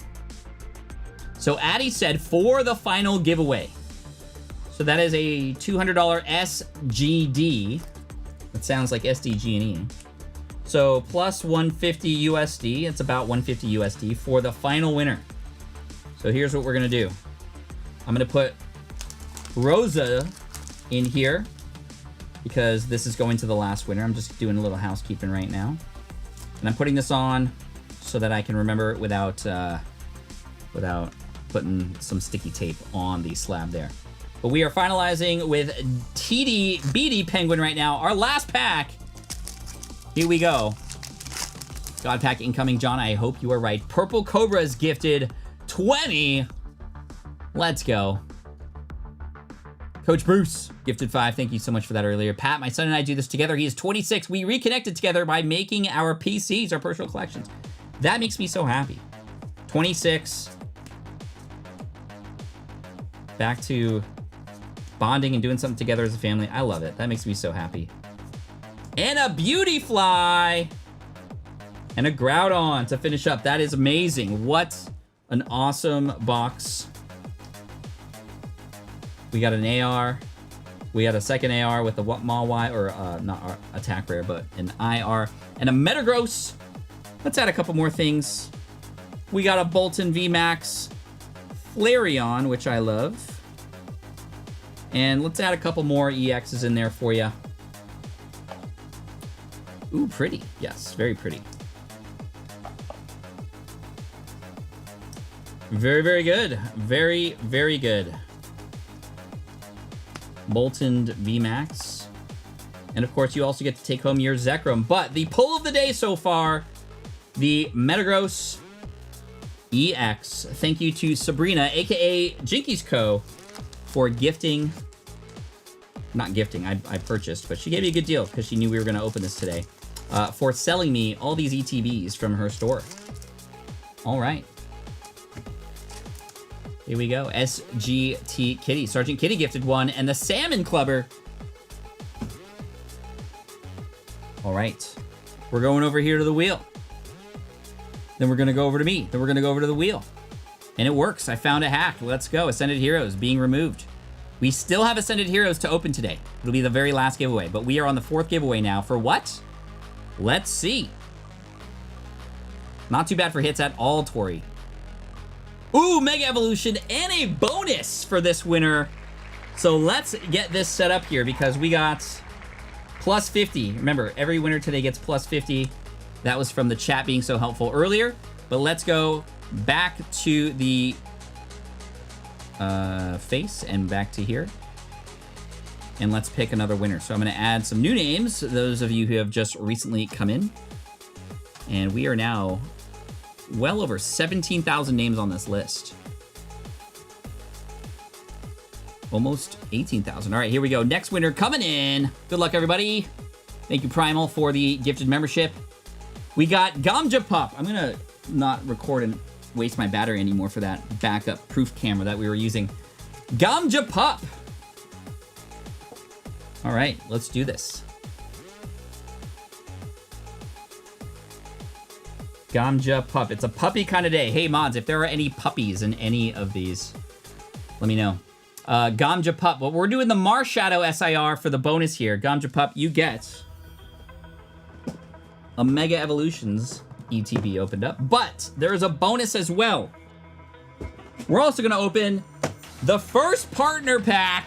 So Addy said for the final giveaway. So that is a $200 SGD. That sounds like SDG&E. So plus 150 USD. It's about 150 USD for the final winner. So here's what we're gonna do. I'm gonna put Rosa in here because this is going to the last winner. I'm just doing a little housekeeping right now. And I'm putting this on so that I can remember it without putting some sticky tape on the slab there. But we are finalizing with Tdbdpenguin right now. Our last pack. Here we go. God pack incoming, John. I hope you are right. Purple Cobra is gifted 20. Let's go. Coach Bruce, gifted 5. Thank you so much for that earlier. Pat, my son and I do this together. He is 26. We reconnected together by making our PCs, our personal collections. That makes me so happy. 26. Back to bonding and doing something together as a family. I love it. That makes me so happy. And a beauty fly. And a Groudon to finish up. That is amazing. What an awesome box. We got an AR. We got a second AR with a Mawai, or not attack rare, but an IR. And a Metagross. Let's add a couple more things. We got a Bolton VMAX Flareon, which I love. And let's add a couple more EXs in there for you. Ooh, pretty. Yes, very pretty. Very, very good. Very, very good. Bolton VMAX. And of course, you also get to take home your Zekrom. But the pull of the day so far, the Metagross EX. Thank you to Sabrina, aka Jinkies Co, for gifting. Not gifting, I purchased, but she gave me a good deal because she knew we were going to open this today. For selling me all these ETBs from her store. All right. Here we go. SGT Kitty. Sergeant Kitty gifted 1. And the Salmon Clubber. All right. We're going over here to the wheel. Then we're going to go over to me. Then we're going to go over to the wheel. And it works. I found a hack. Let's go. Ascended Heroes being removed. We still have Ascended Heroes to open today. It'll be the very last giveaway. But we are on the 4th giveaway now. For what? Let's see. Not too bad for hits at all, Tori. Ooh, Mega Evolution and a bonus for this winner. So let's get this set up here because we got plus 50. Remember, every winner today gets plus 50. That was from the chat being so helpful earlier. But let's go back to the face and back to here. And let's pick another winner. So I'm going to add some new names, those of you who have just recently come in. And we are now well over 17,000 names on this list. Almost 18,000. All right, here we go. Next winner coming in. Good luck, everybody. Thank you, Primal, for the gifted membership. We got gamjapup. I'm going to not record and waste my battery anymore for that backup proof camera that we were using. Gamjapup. All right, let's do this. Gamjapup. It's a puppy kind of day. Hey, mods, if there are any puppies in any of these, let me know. Gamjapup. Well, we're doing the Marshadow SIR for the bonus here. Gamjapup, you get a Mega Evolutions ETB opened up, but there is a bonus as well. We're also going to open the first partner pack.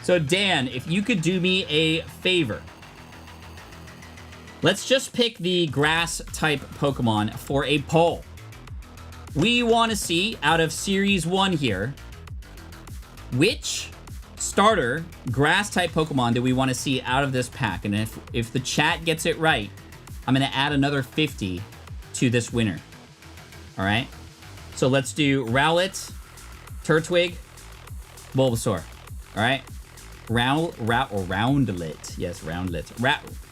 So, Dan, if you could do me a favor. Let's just pick the grass-type Pokemon for a poll. We want to see, out of Series 1 here, which starter grass-type Pokemon do we want to see out of this pack? And if the chat gets it right, I'm going to add another 50 to this winner. All right? So let's do Rowlet, Turtwig, Bulbasaur. All right? Roundlet. Yes, Roundlet.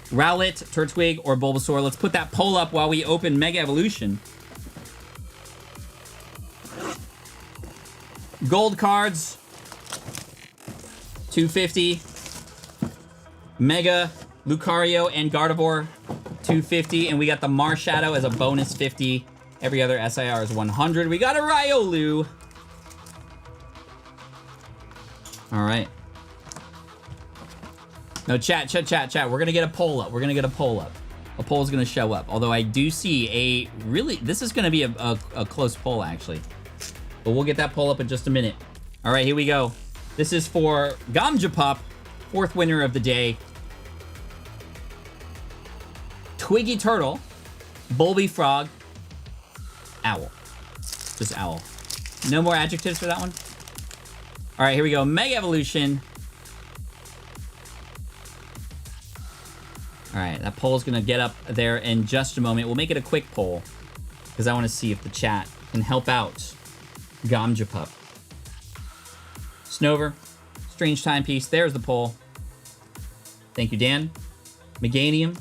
Rowlet, Turtwig, or Bulbasaur. Let's put that poll up while we open Mega Evolution. Gold cards, 250. Mega, Lucario, and Gardevoir, 250. And we got the Marshadow as a bonus 50. Every other SIR is 100. We got a Riolu. All right. No, chat. We're gonna get a poll up. A poll is gonna show up. Although I do see a really, this is gonna be a close poll actually. But we'll get that poll up in just a minute. All right, here we go. This is for Gamjapup, 4th winner of the day. Twiggy Turtle, Bulby Frog, Owl. Just Owl. No more adjectives for that one? All right, here we go. Mega Evolution. All right, that poll's gonna get up there in just a moment. We'll make it a quick poll because I want to see if the chat can help out gamjapup. Snover, Strange Timepiece. There's the poll. Thank you, Dan. Meganium,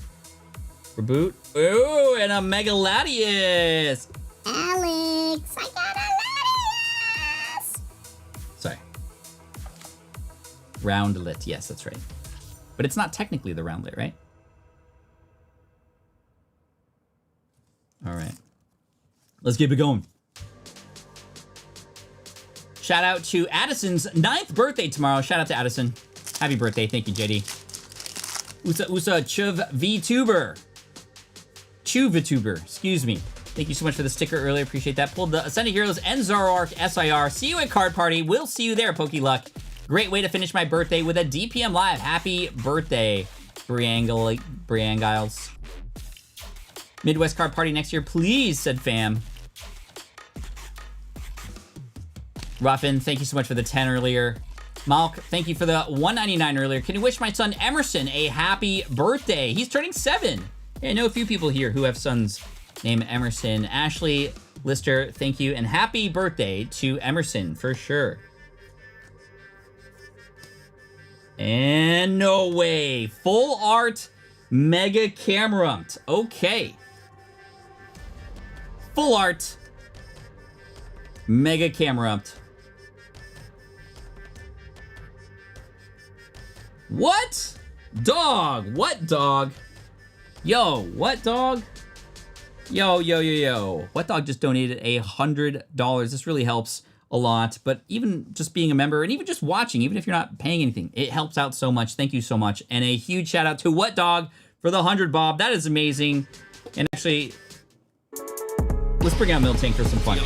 Reboot. Ooh, and a Megaladius. Alex, I got a Latias. Sorry. Roundlet. Yes, that's right. But it's not technically the Roundlet, right? All right. Let's keep it going. Shout out to Addison's 9th birthday tomorrow. Shout out to Addison. Happy birthday. Thank you, JD. Usa Chuv VTuber. Chuvatuber. Excuse me. Thank you so much for the sticker earlier. Appreciate that. Pulled the Ascended Heroes and Zoroark SIR. See you at Card Party. We'll see you there, Pokeluck. Great way to finish my birthday with a DPM Live. Happy birthday, Briangiles. Midwest Card Party next year, please, said fam. Ruffin, thank you so much for the 10 earlier. Malk, thank you for the 199 earlier. Can you wish my son Emerson a happy birthday? He's turning 7. I know a few people here who have sons named Emerson. Ashley, Lister, thank you, and happy birthday to Emerson for sure. And no way, full art Mega Camerupt. Okay. Full art Mega Camerupt. What? Dawg. What dog? Yo, what dog? Yo. What dog just donated $100. This really helps a lot, but even just being a member and even just watching, even if you're not paying anything, it helps out so much. Thank you so much. And a huge shout out to What Dog for the 100 bob. That is amazing. And actually, let's bring out Miltank for some fun.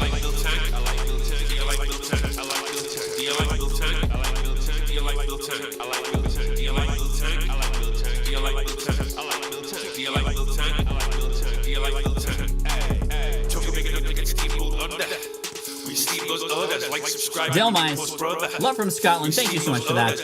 Delmice, love from Scotland. Thank you so much for that.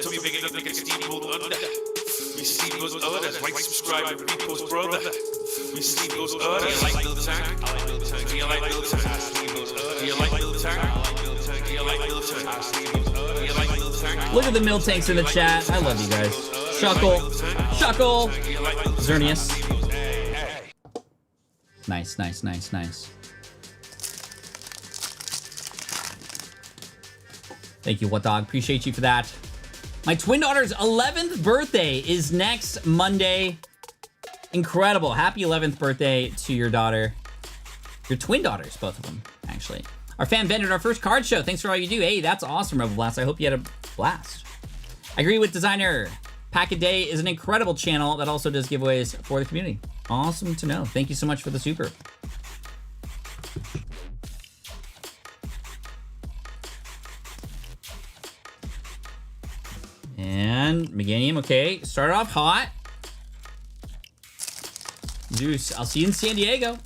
Look at the Miltanks in the chat. I love you guys. Shuckle, Xerneas. Nice. Thank you, What Dog. Appreciate you for that. My twin daughter's 11th birthday is next Monday. Incredible. Happy 11th birthday to your daughter. Your twin daughters, both of them, actually. Our fan vended our first card show. Thanks for all you do. Hey, that's awesome, Rebel Blast. I hope you had a blast. I agree with designer. Pack a Day is an incredible channel that also does giveaways for the community. Awesome to know. Thank you so much for the super. And Meganium, okay. Started off hot. Zeus, I'll see you in San Diego.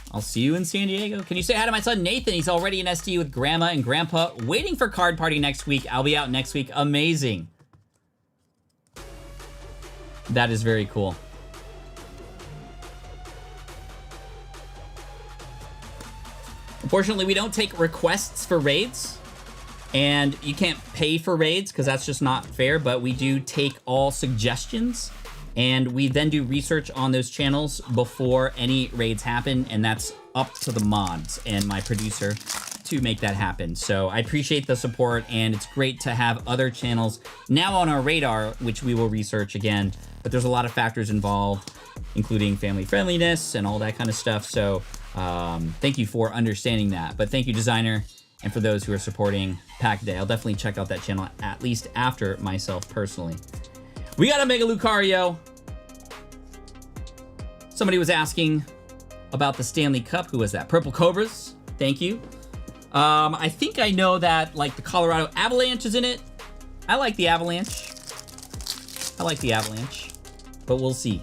Can you say hi to my son Nathan? He's already in SD with Grandma and Grandpa, waiting for Card Party next week. I'll be out next week. Amazing. That is very cool. Unfortunately, we don't take requests for raids. And you can't pay for raids because that's just not fair, but we do take all suggestions and we then do research on those channels before any raids happen, and that's up to the mods and my producer to make that happen. So I appreciate the support, and it's great to have other channels now on our radar, which we will research again, but there's a lot of factors involved, including family friendliness and all that kind of stuff. So thank you for understanding that. But thank you, designer. And for those who are supporting Pack Day, I'll definitely check out that channel, at least after myself personally. We got a Mega Lucario. Somebody was asking about the Stanley Cup. Who was that? Purple Cobras. Thank you. I think I know that, like, the Colorado Avalanche is in it. I like the Avalanche. But we'll see.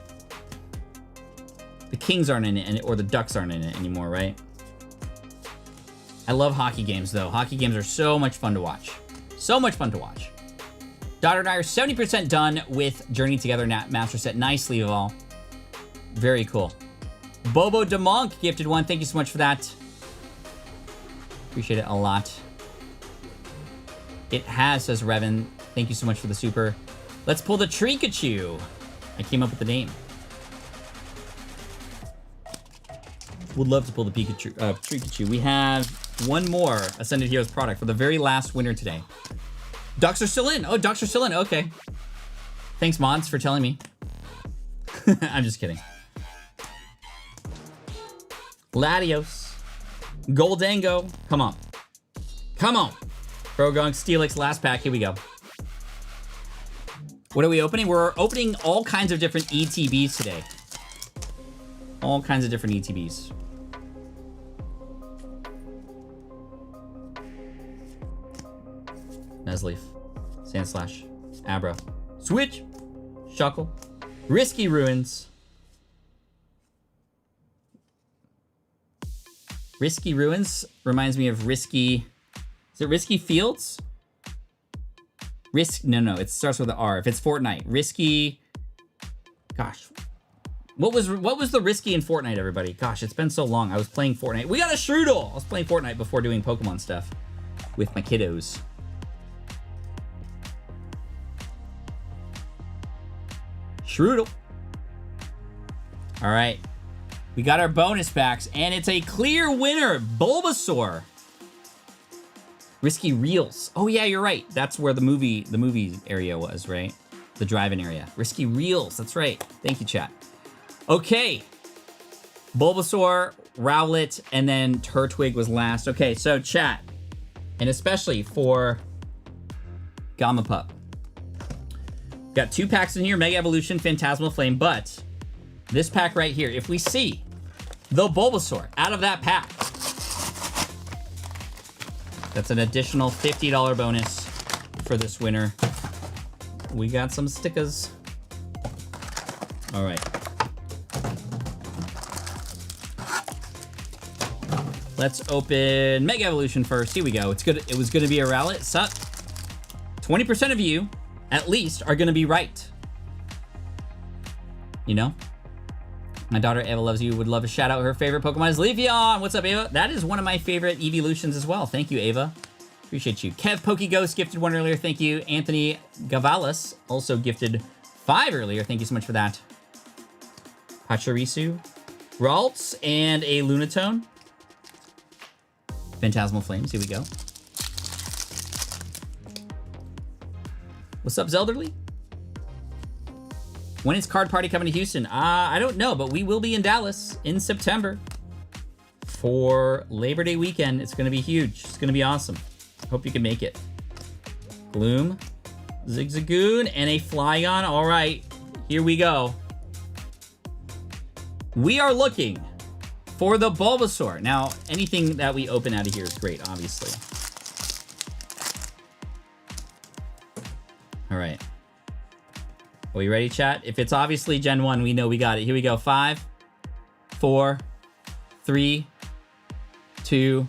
The Kings aren't in it, or the Ducks aren't in it anymore, right? I love hockey games, though. Hockey games are so much fun to watch. Daughter and I are 70% done with Journey Together Master Set. Nicely, all. Very cool. Bobo DeMonk gifted one. Thank you so much for that. Appreciate it a lot. It has, says Revan. Thank you so much for the super. Let's pull the Trikachu. I came up with the name. Would love to pull the Trikachu. We have one more Ascended Heroes product for the very last winner today. Ducks are still in. Oh, Ducks are still in. Okay. Thanks, Mods, for telling me. I'm just kidding. Latios. Goldango. Come on. Come on. Progunk, Steelix, last pack. Here we go. What are we opening? We're opening all kinds of different ETBs today. All kinds of different ETBs. Nuzleaf. Sandslash. Abra. Switch. Shuckle. Risky Ruins. Risky Ruins reminds me of Risky... Is it Risky Fields? No, it starts with an R. If it's Fortnite. Risky... Gosh. What was the Risky in Fortnite, everybody? Gosh, it's been so long. I was playing Fortnite. We got a Shroodle! I was playing Fortnite before doing Pokemon stuff with my kiddos. Shroodle. All right. We got our bonus packs, and it's a clear winner, Bulbasaur. Risky Reels. Oh yeah, you're right. That's where the movie area was, right? The drive-in area. Risky Reels. That's right. Thank you, chat. Okay. Bulbasaur, Rowlet, and then Turtwig was last. Okay, so chat, and especially for Gamjapup. Got 2 packs in here, Mega Evolution, Fantasmal Flame, but this pack right here, if we see the Bulbasaur out of that pack, that's an additional $50 bonus for this winner. We got some stickers. All right. Let's open Mega Evolution first. Here we go. It's good. It was going to be a Rowlet. Sup? 20% of you, at least, are going to be right. You know? My daughter Ava loves you. Would love to shout out her favorite Pokemon is Leafeon. What's up, Ava? That is one of my favorite Evolutions as well. Thank you, Ava. Appreciate you. Kev Pokeghost gifted 1 earlier. Thank you. Anthony Gavalis also gifted 5 earlier. Thank you so much for that. Pachirisu, Ralts, and a Lunatone. Fantasmal Flames. Here we go. What's up, Zelderly? When is Card Party coming to Houston? I don't know, but we will be in Dallas in September for Labor Day weekend. It's going to be huge. It's going to be awesome. Hope you can make it. Gloom, Zigzagoon, and a Flygon. All right, here we go. We are looking for the Bulbasaur. Now, anything that we open out of here is great, obviously. All right. Are we ready, chat? If it's obviously Gen 1, we know we got it. Here we go. 5, 4, 3, 2.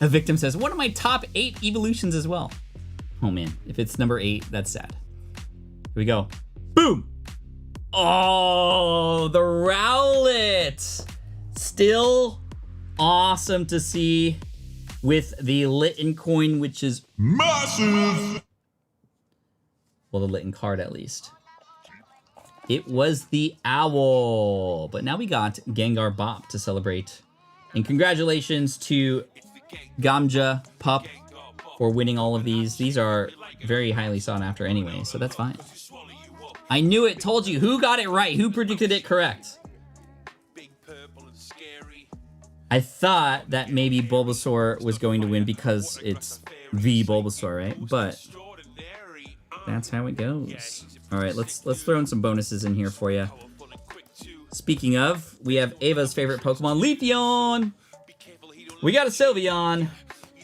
A victim says, one of my top 8 evolutions as well. Oh man, if it's number 8, that's sad. Here we go. Boom! Oh, the Rowlet! Still awesome to see with the Litten coin, which is massive! Well, the Litten card at least. It was the Owl, but now we got Gengar Bop to celebrate. And congratulations to gamjapup for winning all of these. These are very highly sought after anyway, so that's fine. I knew it, told you. Who got it right? Who predicted it correct? I thought that maybe Bulbasaur was going to win because it's the Bulbasaur, right? But that's how it goes. All right, let's throw in some bonuses in here for you. Speaking of, we have Ava's favorite Pokemon, Leafeon. We got a Sylveon,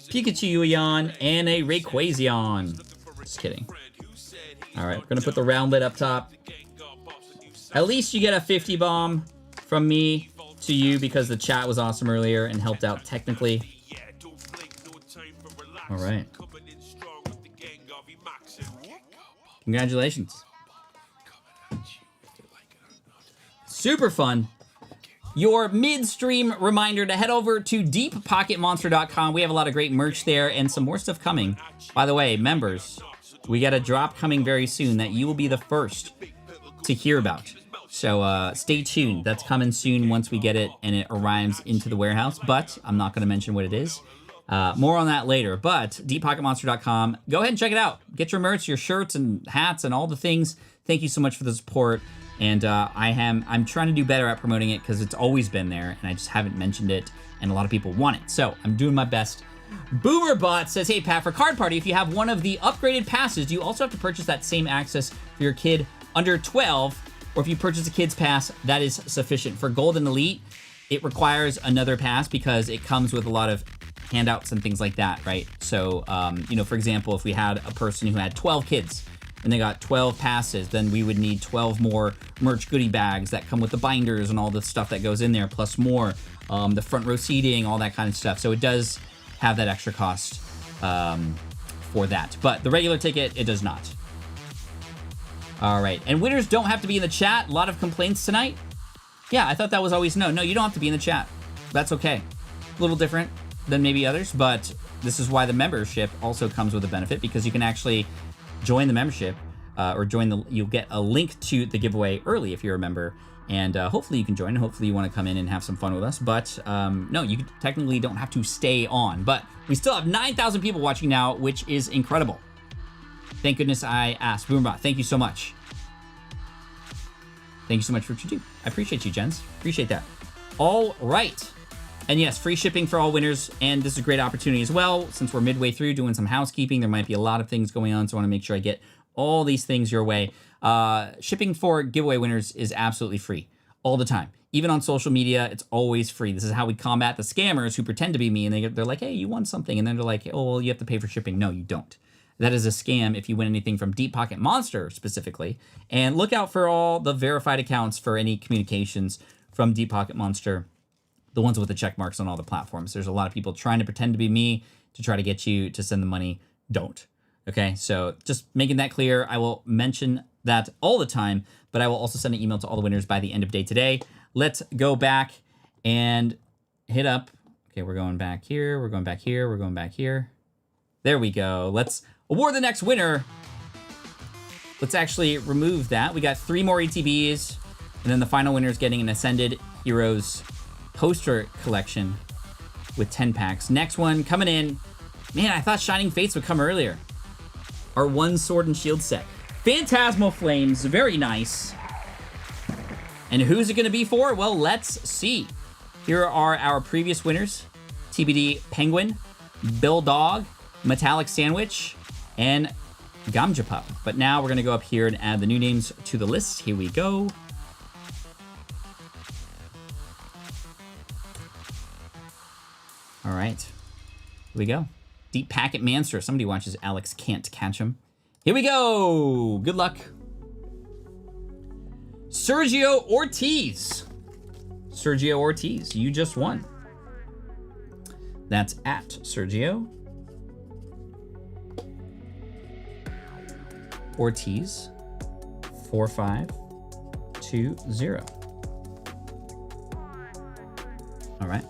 Pikachu-Eon, and a Rayquazion. Just kidding. All right, we're gonna put the Roundlet up top. At least you get a 50 bomb from me to you because the chat was awesome earlier and helped out technically. All right. Congratulations. Super fun. your midstream reminder to head over to deeppocketmonster.com. We have a lot of great merch there and some more stuff coming. By the way, members, we got a drop coming very soon that you will be the first to hear about. So stay tuned. That's coming soon once we get it and it arrives into the warehouse, but I'm not going to mention what it is. More on that later, but deeppocketmonster.com. Go ahead and check it out. Get your merch, your shirts and hats and all the things. Thank you so much for the support. And I'm trying to do better at promoting it because it's always been there and I just haven't mentioned it and a lot of people want it. So I'm doing my best. Boomerbot says, hey Pat, for Card Party, if you have one of the upgraded passes, you also have to purchase that same access for your kid under 12, or if you purchase a kid's pass, that is sufficient. For Golden Elite, it requires another pass because it comes with a lot of handouts and things like that, right? So, you know, for example, if we had a person who had 12 kids and they got 12 passes, then we would need 12 more merch goodie bags that come with the binders and all the stuff that goes in there, plus more, the front row seating, all that kind of stuff. So it does have that extra cost for that. But the regular ticket, it does not. All right, and winners don't have to be in the chat. A lot of complaints tonight. Yeah, I thought that was always no. No, you don't have to be in the chat. That's okay. A little different than maybe others, but this is why the membership also comes with a benefit, because you can actually join the membership or you'll get a link to the giveaway early if you're a member, and hopefully you can join. Hopefully you want to come in and have some fun with us, but no, you technically don't have to stay on, but we still have 9,000 people watching now, which is incredible. Thank goodness I asked. Boomerbot, thank you so much. Thank you so much for what you do. I appreciate you, gents. Appreciate that. All right. And yes, free shipping for all winners, and this is a great opportunity as well. Since we're midway through doing some housekeeping, there might be a lot of things going on, so I want to make sure I get all these things your way. Shipping for giveaway winners is absolutely free all the time. Even on social media, it's always free. This is how we combat the scammers who pretend to be me, and they're like, hey, you won something, and then they're like, oh, well, you have to pay for shipping. No, you don't. That is a scam if you win anything from Deep Pocket Monster specifically. And look out for all the verified accounts for any communications from Deep Pocket Monster, the ones with the check marks on all the platforms. There's a lot of people trying to pretend to be me to try to get you to send the money. Don't. Okay, so just making that clear. I will mention that all the time, but I will also send an email to all the winners by the end of day today. Let's go back and hit up. Okay, we're going back here. We're going back here. We're going back here. There we go. Let's award the next winner. Let's actually remove that. We got 3 more ETBs, and then the final winner is getting an Ascended Heroes poster collection with 10 packs. Next one coming in. Man, I thought Shining Fates would come earlier. Our 1 Sword and Shield set. Fantasmal Flames, very nice. And who's it gonna be for? Well, let's see. Here are our previous winners. Tdbdpenguin, Dawwg, Metallic Sandwich, and gamjapup. But now we're gonna go up here and add the new names to the list. Here we go. All right, here we go. Deep Packet Monster. Somebody watches Alex Can't Catch Him. Here we go. Good luck. Sergio Ortiz. Sergio Ortiz, you just won. That's at Sergio Ortiz 4520. All right.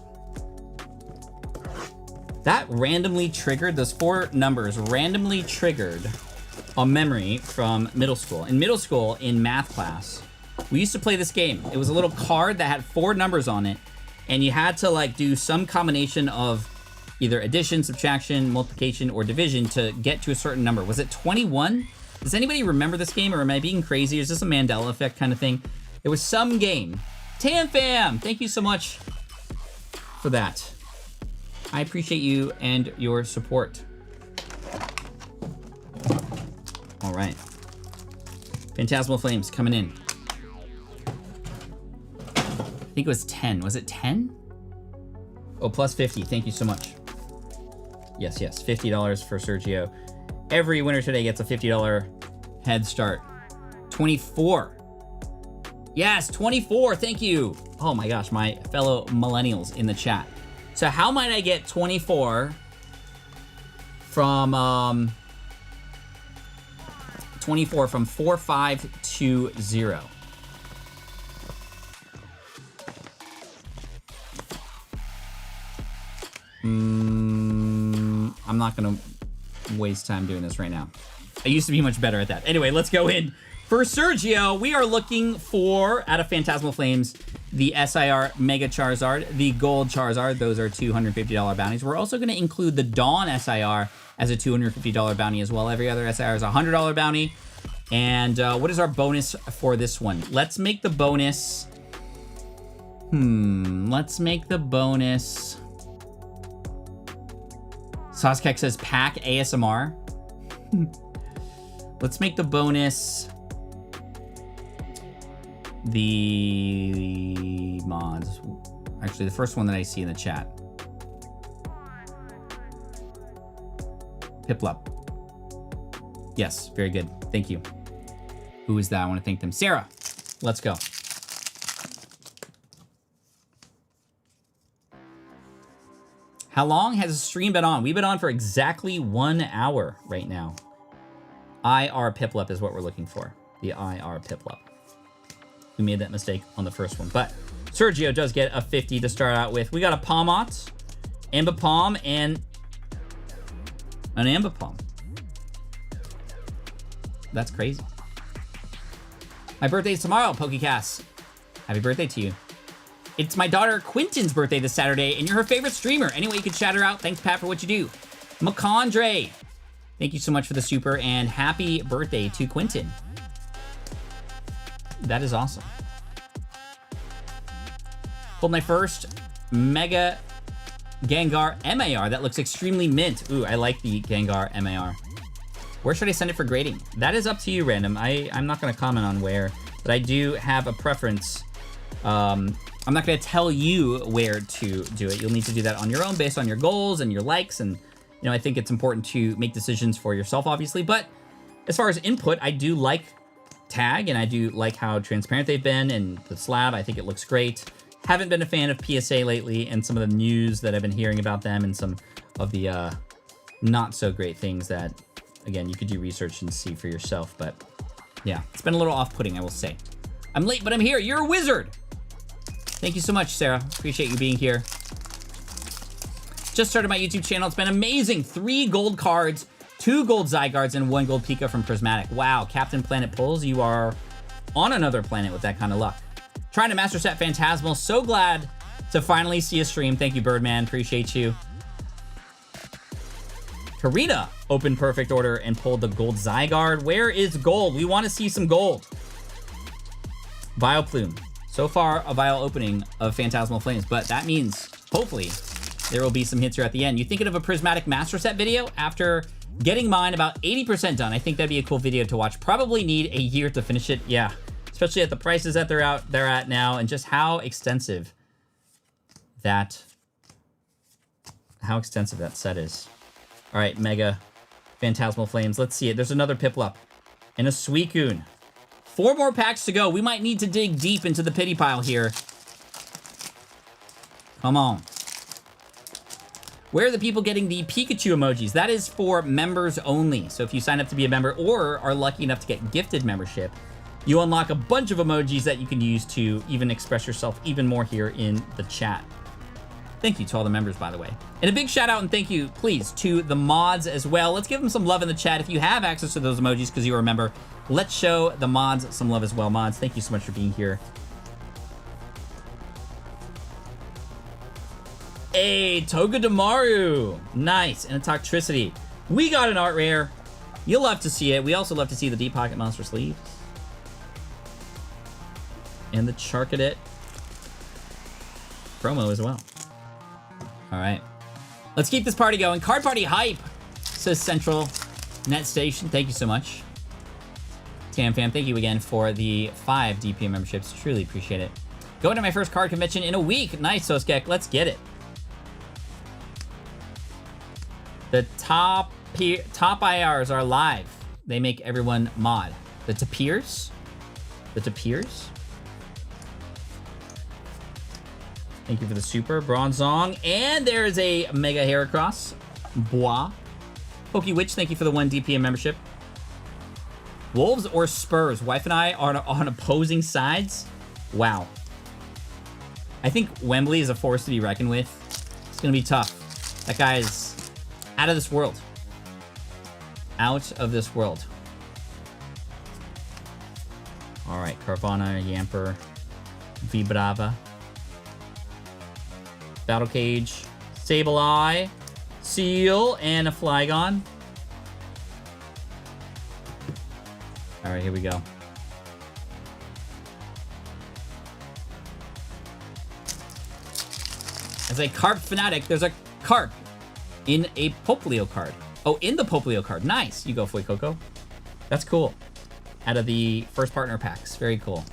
That randomly triggered, those 4 numbers randomly triggered a memory from middle school. In middle school, in math class, we used to play this game. It was a little card that had 4 numbers on it, and you had to like do some combination of either addition, subtraction, multiplication, or division to get to a certain number. Was it 21? Does anybody remember this game, or am I being crazy? Is this a Mandela effect kind of thing? It was some game. TamFam, thank you so much for that. I appreciate you and your support. All right. Fantasmal Flames coming in. I think it was 10. Was it 10? Oh, plus 50. Thank you so much. Yes, yes. $50 for Sergio. Every winner today gets a $50 head start. 24. Yes, 24. Thank you. Oh my gosh, my fellow millennials in the chat. So how might I get 24 from 4520? not gonna waste time doing this right now. I used to be much better at that. Anyway, let's go in. For Sergio, we are looking for, out of Fantasmal Flames, the SIR Mega Charizard, the Gold Charizard. Those are $250 bounties. We're also going to include the Dawn SIR as a $250 bounty as well. Every other SIR is a $100 bounty. And what is our bonus for this one? Let's make the bonus... let's make the bonus... Soskek says pack ASMR. Let's make the bonus... the mods. Actually, the first one that I see in the chat. Piplup. Yes, very good. Thank you. Who is that? I want to thank them. Sarah, let's go. How long has the stream been on? We've been on for exactly 1 hour right now. IR Piplup is what we're looking for. The IR Piplup. We made that mistake on the first one, but Sergio does get a 50 to start out with. We got a Palmot, Ambipom, and an Ambipom. That's crazy. My birthday's tomorrow, Pokecast. Happy birthday to you. It's my daughter Quinton's birthday this Saturday, and you're her favorite streamer. Anyway, you can shout her out. Thanks, Pat, for what you do. McCondre, thank you so much for the super, and happy birthday to Quinton. That is awesome. Pulled my first Mega Gengar MAR. That looks extremely mint. Ooh, I like the Gengar MAR. Where should I send it for grading? That is up to you, Random. I'm not going to comment on where, but I do have a preference. I'm not going to tell you where to do it. You'll need to do that on your own based on your goals and your likes. And, you know, I think it's important to make decisions for yourself, obviously. But as far as input, I do like Tag, and I do like how transparent they've been, and the slab, I think it looks great. Haven't been a fan of PSA lately, and some of the news that I've been hearing about them, and some of the not so great things that, again, you could do research and see for yourself. But yeah, it's been a little off-putting, I will say. I'm late, but I'm here. You're a wizard. Thank you so much, Sarah. Appreciate you being here. Just started my YouTube channel. It's been amazing. 3 gold cards, 2 gold Zygardes, and 1 gold Pika from Prismatic. Wow, Captain Planet Pulls, you are on another planet with that kind of luck. Trying to master set Phantasmal. So glad to finally see a stream. Thank you, Birdman. Appreciate you. Karina opened Perfect Order and pulled the gold Zygarde. Where is gold? We want to see some gold. Vileplume. So far, a Vial opening of Phantasmal Flames, but that means, hopefully, there will be some hits here at the end. You thinking of a Prismatic Master Set video? After getting mine about 80% done, I think that'd be a cool video to watch. Probably need a year to finish it. Yeah, especially at the prices that they're at now, and just how extensive that set is. All right, Mega Phantasmal Flames. Let's see it. There's another Piplup and a Suicune. 4 more packs to go. We might need to dig deep into the pity pile here. Come on. Where are the people getting the Pikachu emojis? That is for members only. So if you sign up to be a member or are lucky enough to get gifted membership, you unlock a bunch of emojis that you can use to even express yourself even more here in the chat. Thank you to all the members, by the way. And a big shout out and thank you, please, to the mods as well. Let's give them some love in the chat. If you have access to those emojis because you're a member, let's show the mods some love as well. Mods, thank you so much for being here. Hey, Togedemaru. Nice. And a Toxtricity. We got an art rare. You'll love to see it. We also love to see the Deep Pocket Monster sleeves. And the Charcadet promo as well. All right. Let's keep this party going. Card Party Hype, says Central Net Station. Thank you so much. Tam Fam, thank you again for the 5 DPM memberships. Truly appreciate it. Going to my first card convention in a week. Nice, Soskek. Let's get it. The top IRs are live. They make everyone mod. The Tapirs? The Tapirs? Thank you for the super. Bronzong. And there is a Mega Heracross. Bois. Pokewitch, thank you for the 1 DPM membership. Wolves or Spurs? Wife and I are on opposing sides. Wow. I think Wembley is a force to be reckoned with. It's going to be tough. That guy is Out of this world. Out of this world. All right, Carvana, Yamper, Vibrava, Battle Cage, Sableye, Seal, and a Flygon. All right, here we go. As a carp fanatic, there's a carp in a Poplio card. Oh, in the Poplio card. Nice. You go, Fuecoco. That's cool. Out of the first partner packs. Very cool.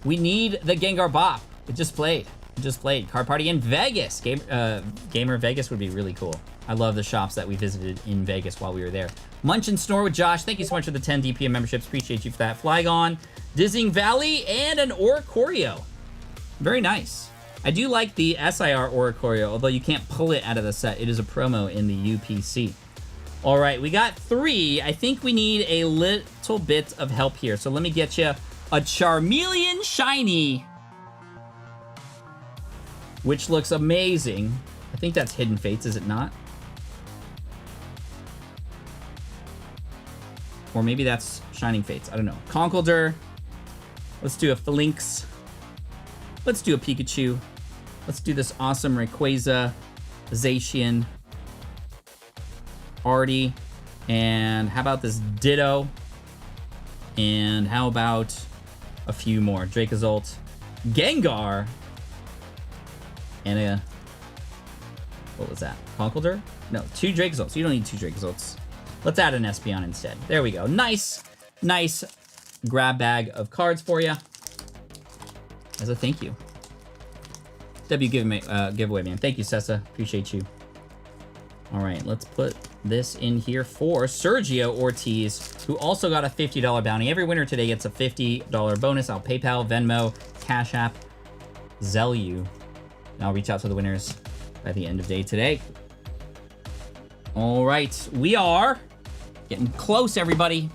We need the Gengar Bop. It just played. It just played. Card Party in Vegas. Gamer Vegas would be really cool. I love the shops that we visited in Vegas while we were there. Munch and Snore with Josh. Thank you so much for the 10 DPM memberships. Appreciate you for that. Flygon, Dizzying Valley, and an Oricorio. Very nice. I do like the SIR Oricorio, although you can't pull it out of the set. It is a promo in the UPC. All right, we got 3. I think we need a little bit of help here. So let me get you a Charmeleon Shiny, which looks amazing. I think that's Hidden Fates, is it not? Or maybe that's Shining Fates. I don't know. Conkeldurr. Let's do a Phalanx. Let's do a Pikachu. Let's do this awesome Rayquaza, Zacian, Artie, and how about this Ditto? And how about a few more? Dracozolt, Gengar, and a... what was that? Conkeldurr? No, 2 Dracozolts. You don't need 2 Dracozolts. Let's add an Espeon instead. There we go. Nice, nice grab bag of cards for you. As a thank you. W giveaway, man. Thank you, Sessa. Appreciate you. All right, let's put this in here for Sergio Ortiz, who also got a $50 bounty. Every winner today gets a $50 bonus. I'll PayPal, Venmo, Cash App, Zelle you. And I'll reach out to the winners by the end of day today. All right, we are getting close, everybody.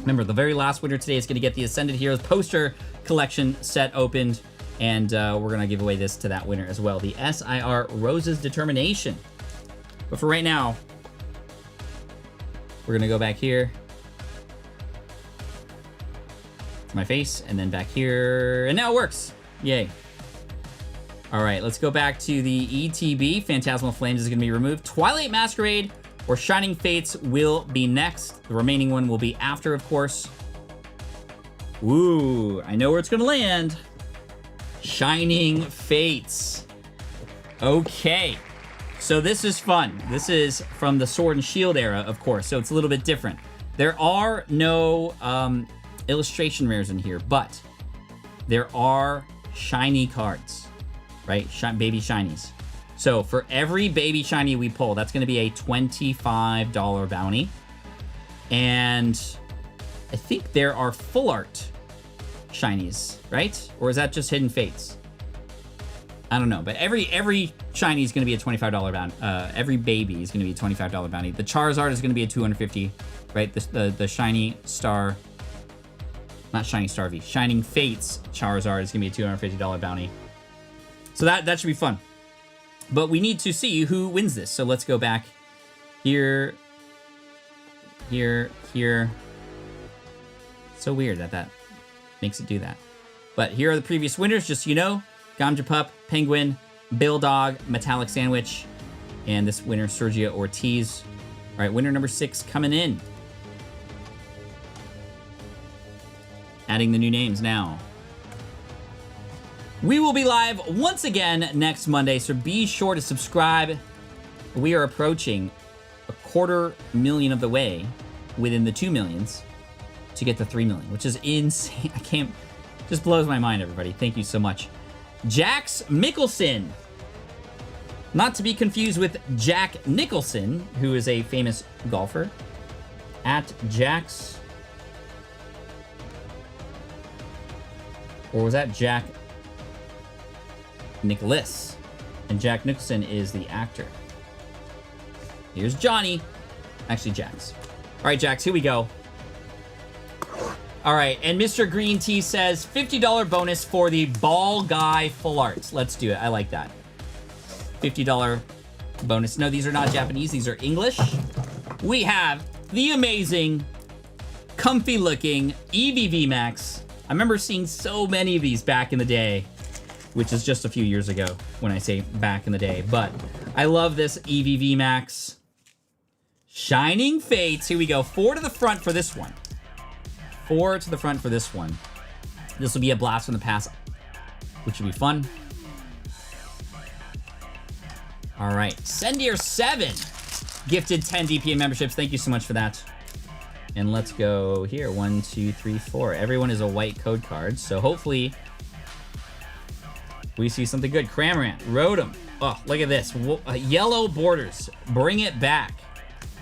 Remember, the very last winner today is going to get the Ascended Heroes poster collection set opened, and we're going to give away this to that winner as well. The SIR Rose's Determination. But for right now, we're going to go back here to my face, and then back here, and now it works. Yay. All right, let's go back to the ETB. Fantasmal Flames is going to be removed. Twilight Masquerade or Shining Fates will be next. The remaining one will be after, of course. Ooh, I know where it's going to land. Shining Fates. Okay, so this is fun. This is from the Sword and Shield era, of course, so it's a little bit different. There are no illustration rares in here, but there are shiny cards, right? Baby shinies. So for every baby shiny we pull, that's going to be a $25 bounty. And I think there are full art shinies, right? Or is that just Hidden Fates? I don't know, but every shiny is going to be a $25 bounty. Every baby is going to be a $25 bounty. The Charizard is going to be a $250, right? The shiny star, not shiny star V, Shining Fates Charizard is going to be a $250 bounty. So that should be fun. But we need to see who wins this. So let's go back here, here, here. So weird that makes it do that. But here are the previous winners, just so you know. Gamjapup, Penguin, Dawwg, Metallic Sandwich, and this winner, Sergio Ortiz. All right, winner number 6 coming in. Adding the new names now. We will be live once again next Monday, so be sure to subscribe. We are approaching 250,000 of the way within the 2 millions to get to 3 million, which is insane. I can't, just blows my mind, everybody. Thank you so much. Jax Mickelson. Not to be confused with Jack Nicholson, who is a famous golfer. At Jax. Or was that Jack Nicholas? And Jack Nicholson is the actor. Here's Johnny. Actually, Jax. All right, Jax, here we go. All right, and Mr. Green Tea says $50 bonus for the Ball Guy Full Arts. Let's do it. I like that. $50 bonus. No, these are not Japanese. These are English. We have the amazing, comfy-looking EVV Max. I remember seeing so many of these back in the day, which is just a few years ago when I say back in the day. But I love this EVV Max. Shining Fates. Here we go. 4 to the front for this one. 4 to the front for this one. This will be a blast from the past, which will be fun. All right. Sendier7 gifted 10 DPM memberships. Thank you so much for that. And let's go here. 1, 2, 3, 4. Everyone is a white code card. So hopefully we see something good. Cramorant, Rotom. Oh, look at this. Yellow borders. Bring it back.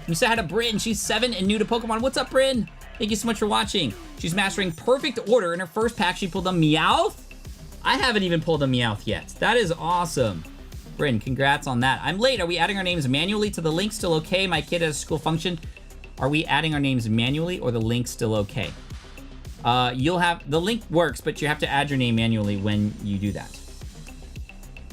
You said hi to Bryn. She's 7 and new to Pokemon. What's up, Bryn? Thank you so much for watching. She's mastering perfect order. In her first pack, she pulled a Meowth. I haven't even pulled a Meowth yet. That is awesome. Bryn, congrats on that. I'm late. Are we adding our names manually to the link? Still okay? My kid has a school function. Are we adding our names manually or the link still okay? You'll have, the link works, but you have to add your name manually when you do that.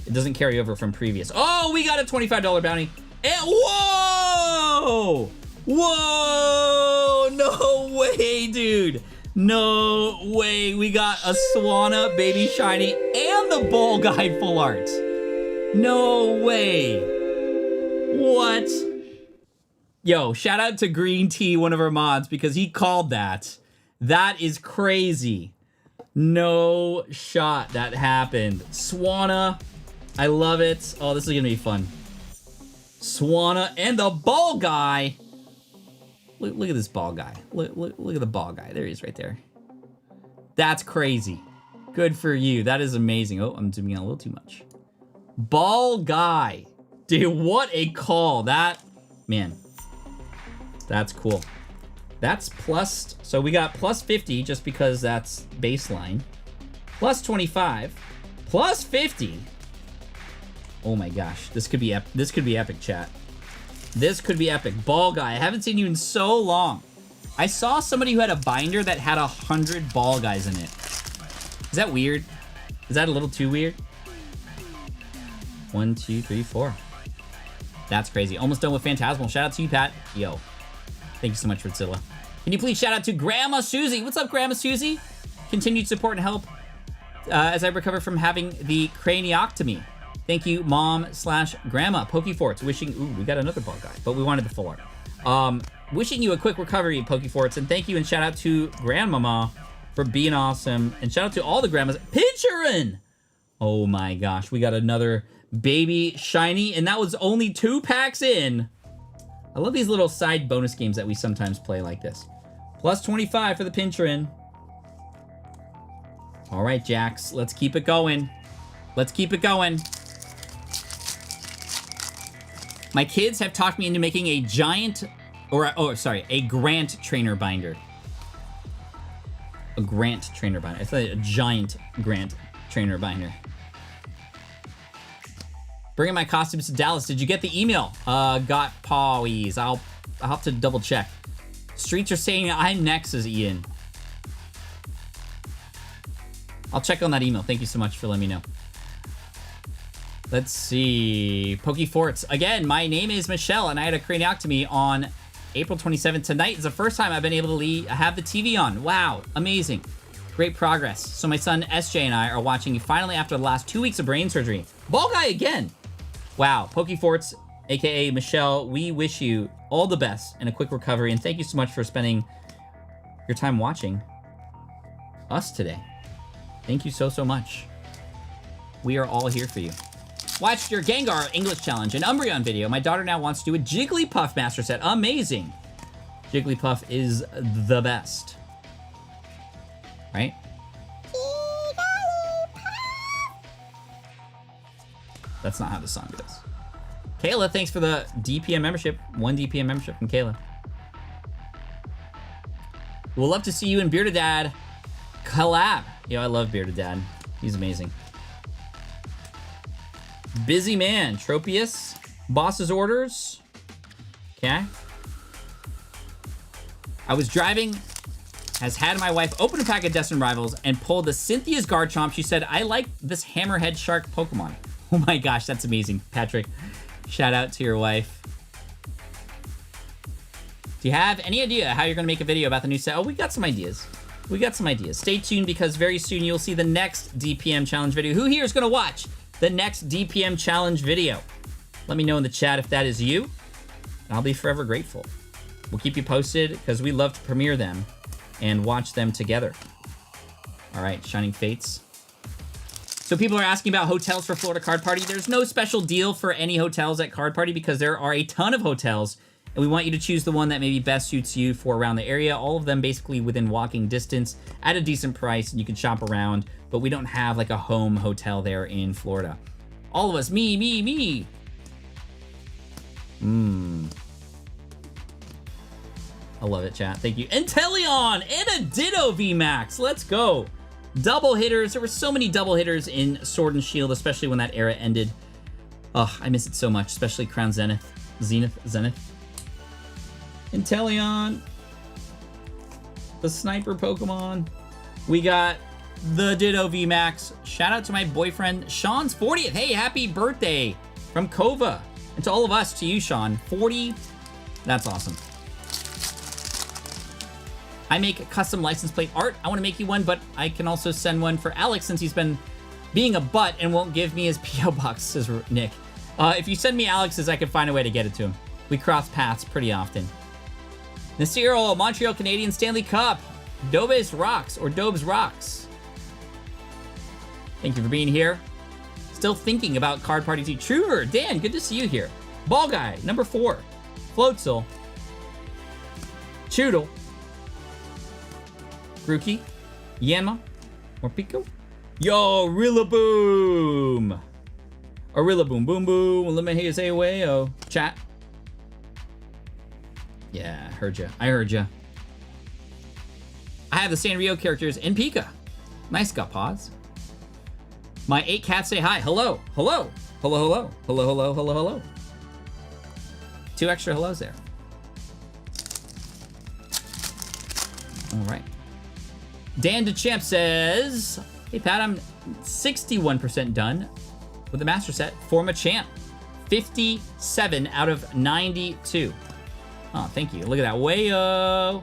It doesn't carry over from previous. Oh, we got a $25 bounty. And whoa! Whoa! No way, dude. No way. We got a Swanna Baby Shiny and the Ball Guy full art. No way. What? Yo, shout out to Green Tea, one of our mods, because he called that. That is crazy. No shot that happened. Swanna, I love it. Oh, this is gonna be fun. Swanna and the Ball Guy. Look at this Ball Guy. Look at the Ball Guy. There he is right there. That's crazy. Good for you. That is amazing. Oh, I'm zooming in a little too much. Ball Guy. Dude, what a call. That, man. That's cool. That's plus, so we got plus 50 just because that's baseline. Plus 25. Plus 50. Oh my gosh. This could be epic, chat. This could be epic. Ball Guy. I haven't seen you in so long. I saw somebody who had a binder that had 100 Ball Guys in it. Is that weird? Is that a little too weird? 1, 2, 3, 4. That's crazy. Almost done with Fantasmal. Shout out to you, Pat. Yo. Thank you so much, Ritzilla. Can you please shout out to Grandma Susie? What's up, Grandma Susie? Continued support and help as I recover from having the craniotomy. Thank you, Mom/Grandma. Pokeforts wishing... Ooh, we got another Ball Guy, but we wanted the full art. Wishing you a quick recovery, Pokeforts, and thank you and shout out to Grandmama for being awesome. And shout out to all the grandmas. Pincherin! Oh my gosh, we got another baby shiny, and that was only 2 packs in. I love these little side bonus games that we sometimes play like this. Plus 25 for the Pincherin. All right, Jax, let's keep it going. Let's keep it going. My kids have talked me into making a giant, a Grant Trainer binder. A Grant Trainer binder. I thought a giant Grant Trainer binder. Bringing my costumes to Dallas. Did you get the email? Got pawies. I'll have to double check. Streets are saying I'm next, says Ian. I'll check on that email. Thank you so much for letting me know. Let's see. Pokeforts. Again, my name is Michelle, and I had a craniotomy on April 27th. Tonight is the first time I've been able to have the TV on. Wow, amazing. Great progress. So my son SJ and I are watching you finally after the last 2 weeks of brain surgery. Ball Guy again. Wow. Pokeforts, aka Michelle, we wish you all the best and a quick recovery. And thank you so much for spending your time watching us today. Thank you so much. We are all here for you. Watched your Gengar English challenge and Umbreon video. My daughter now wants to do a Jigglypuff master set. Amazing. Jigglypuff is the best. Right? That's not how the song goes. Kayla, thanks for the DPM membership. 1 DPM membership from Kayla. We'll love to see you and Bearded Dad collab. Yo, I love Bearded Dad. He's amazing. Busy man. Tropius. Boss's orders. Okay. I was driving, has had my wife open a pack of Destined Rivals and pulled the Cynthia's Garchomp. She said, I like this Hammerhead Shark Pokemon. Oh my gosh, that's amazing, Patrick. Shout out to your wife. Do you have any idea how you're going to make a video about the new set? Oh, we got some ideas. We got some ideas. Stay tuned because very soon you'll see the next DPM challenge video. Who here is going to watch the next DPM challenge video? Let me know in the chat if that is you, and I'll be forever grateful. We'll keep you posted because we love to premiere them and watch them together. All right, Shining Fates. So people are asking about hotels for Florida Card Party. There's no special deal for any hotels at Card Party because there are a ton of hotels, and we want you to choose the one that maybe best suits you for around the area. All of them basically within walking distance at a decent price, and you can shop around, but we don't have like a home hotel there in Florida. All of us, me. I love it, chat. Thank you. Inteleon and a Ditto VMAX. Let's go. Double hitters. There were so many double hitters in Sword and Shield, especially when that era ended. Oh, I miss it so much, especially Crown Zenith. Zenith. Inteleon. The Sniper Pokemon. We got the Ditto VMAX. Shout out to my boyfriend, Sean's 40th. Hey, happy birthday from Kova. And to all of us, to you, Sean. 40. That's awesome. I make custom license plate art. I want to make you one, but I can also send one for Alex since he's been being a butt and won't give me his P.O. box, says Nick. If you send me Alex's, I can find a way to get it to him. We cross paths pretty often. Nasiro, Montreal Canadian Stanley Cup. Dobes Rocks, or Dobes Rocks. Thank you for being here. Still thinking about Card Party 2. Truer, Dan, good to see you here. Ball Guy, number 4. Floatzel. Choodle. Grookey. Yanma. Morpeko. Yo, Rillaboom. A Rillaboom. Boom boom. Let me say away. Oh, chat. Yeah, heard ya. I heard ya. I have the Sanrio characters in Pika. Nice, got pause. My 8 cats say hi. Hello. Hello. Hello, hello. Hello, hello, hello, hello. 2 extra hellos there. All right. Dan DeChamp says, hey, Pat, I'm 61% done with the Master Set for Machamp. 57 out of 92. Oh, thank you. Look at that. Wayo.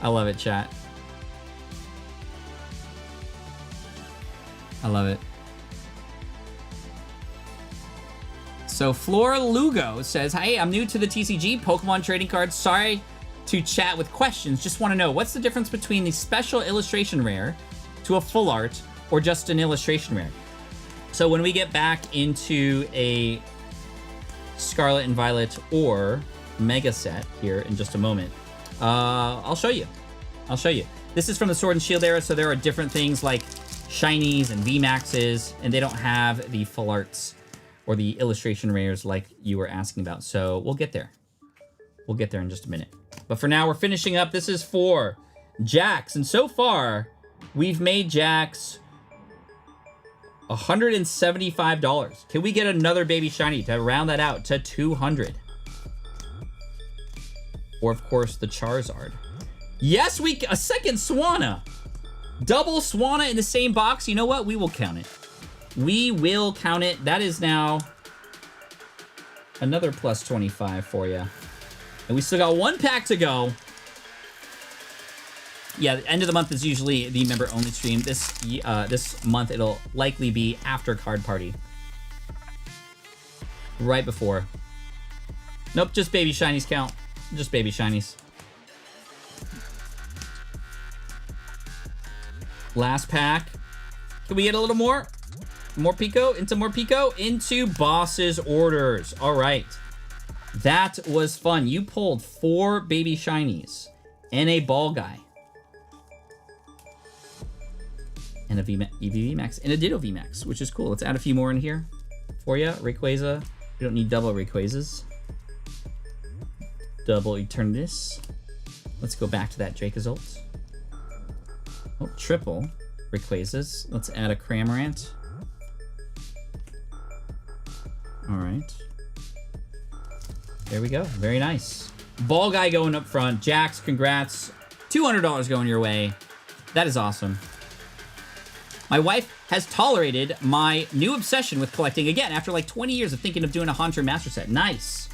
I love it, chat. I love it. So Flora Lugo says, hey, I'm new to the TCG Pokemon trading cards. Sorry to chat with questions. Just want to know, what's the difference between the special illustration rare to a full art or just an illustration rare? So when we get back into a Scarlet and Violet or Mega set here in just a moment, I'll show you. I'll show you. This is from the Sword and Shield era, so there are different things like shinies and VMAXs, and they don't have the full arts or the illustration rares like you were asking about. So we'll get there. We'll get there in just a minute. But for now, we're finishing up. This is for Jax, and so far, we've made Jax $175. Can we get another baby shiny to round that out to 200? Or, of course, the Charizard. Yes, a second Swanna. Double Swanna in the same box. You know what? We will count it. We will count it. That is now another plus 25 for you. And we still got 1 pack to go. Yeah, the end of the month is usually the member-only stream. This month, it'll likely be after Card Party. Right before. Nope, just baby shinies count. Just baby shinies. Last pack. Can we get a little more? More Pico? Into more Pico? Into Boss's Orders. All right. That was fun. You pulled 4 baby shinies and a Ball Guy. And a EV Max and a Ditto VMAX, which is cool. Let's add a few more in here for you. Rayquaza. We don't need double Rayquazas. Double Eternatus. Let's go back to that Dracozolt. Oh, triple Rayquazas. Let's add a Cramorant. All right. There we go. Very nice. Ball Guy going up front. Jax, congrats. $200 going your way. That is awesome. My wife has tolerated my new obsession with collecting again after like 20 years of thinking of doing a Haunter Master Set. Nice.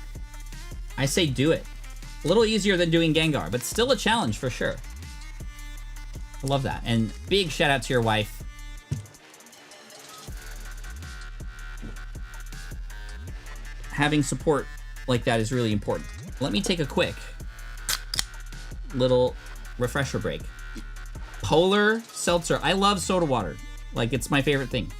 I say do it. A little easier than doing Gengar, but still a challenge for sure. I love that. And big shout out to your wife. Having support like that is really important. Let me take a quick little refresher break. Polar Seltzer. I love soda water. Like, it's my favorite thing.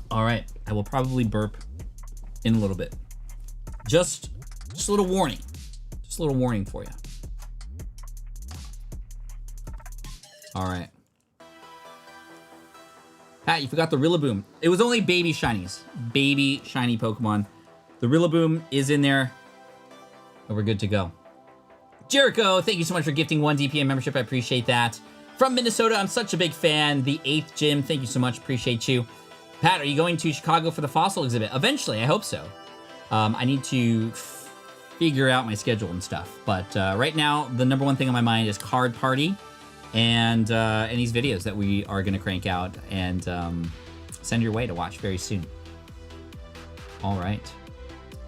All right, I will probably burp in a little bit. Just a little warning. Just a little warning for you. All right. Pat, you forgot the Rillaboom. It was only baby shinies. Baby shiny Pokemon. The Rillaboom is in there. And we're good to go. Jericho, thank you so much for gifting 1 DPM membership. I appreciate that. From Minnesota, I'm such a big fan. The 8th Gym, thank you so much. Appreciate you. Pat, are you going to Chicago for the fossil exhibit? Eventually, I hope so. I need to figure out my schedule and stuff. But right now, the number one thing on my mind is Card Party and these videos that we are going to crank out and send your way to watch very soon. All right.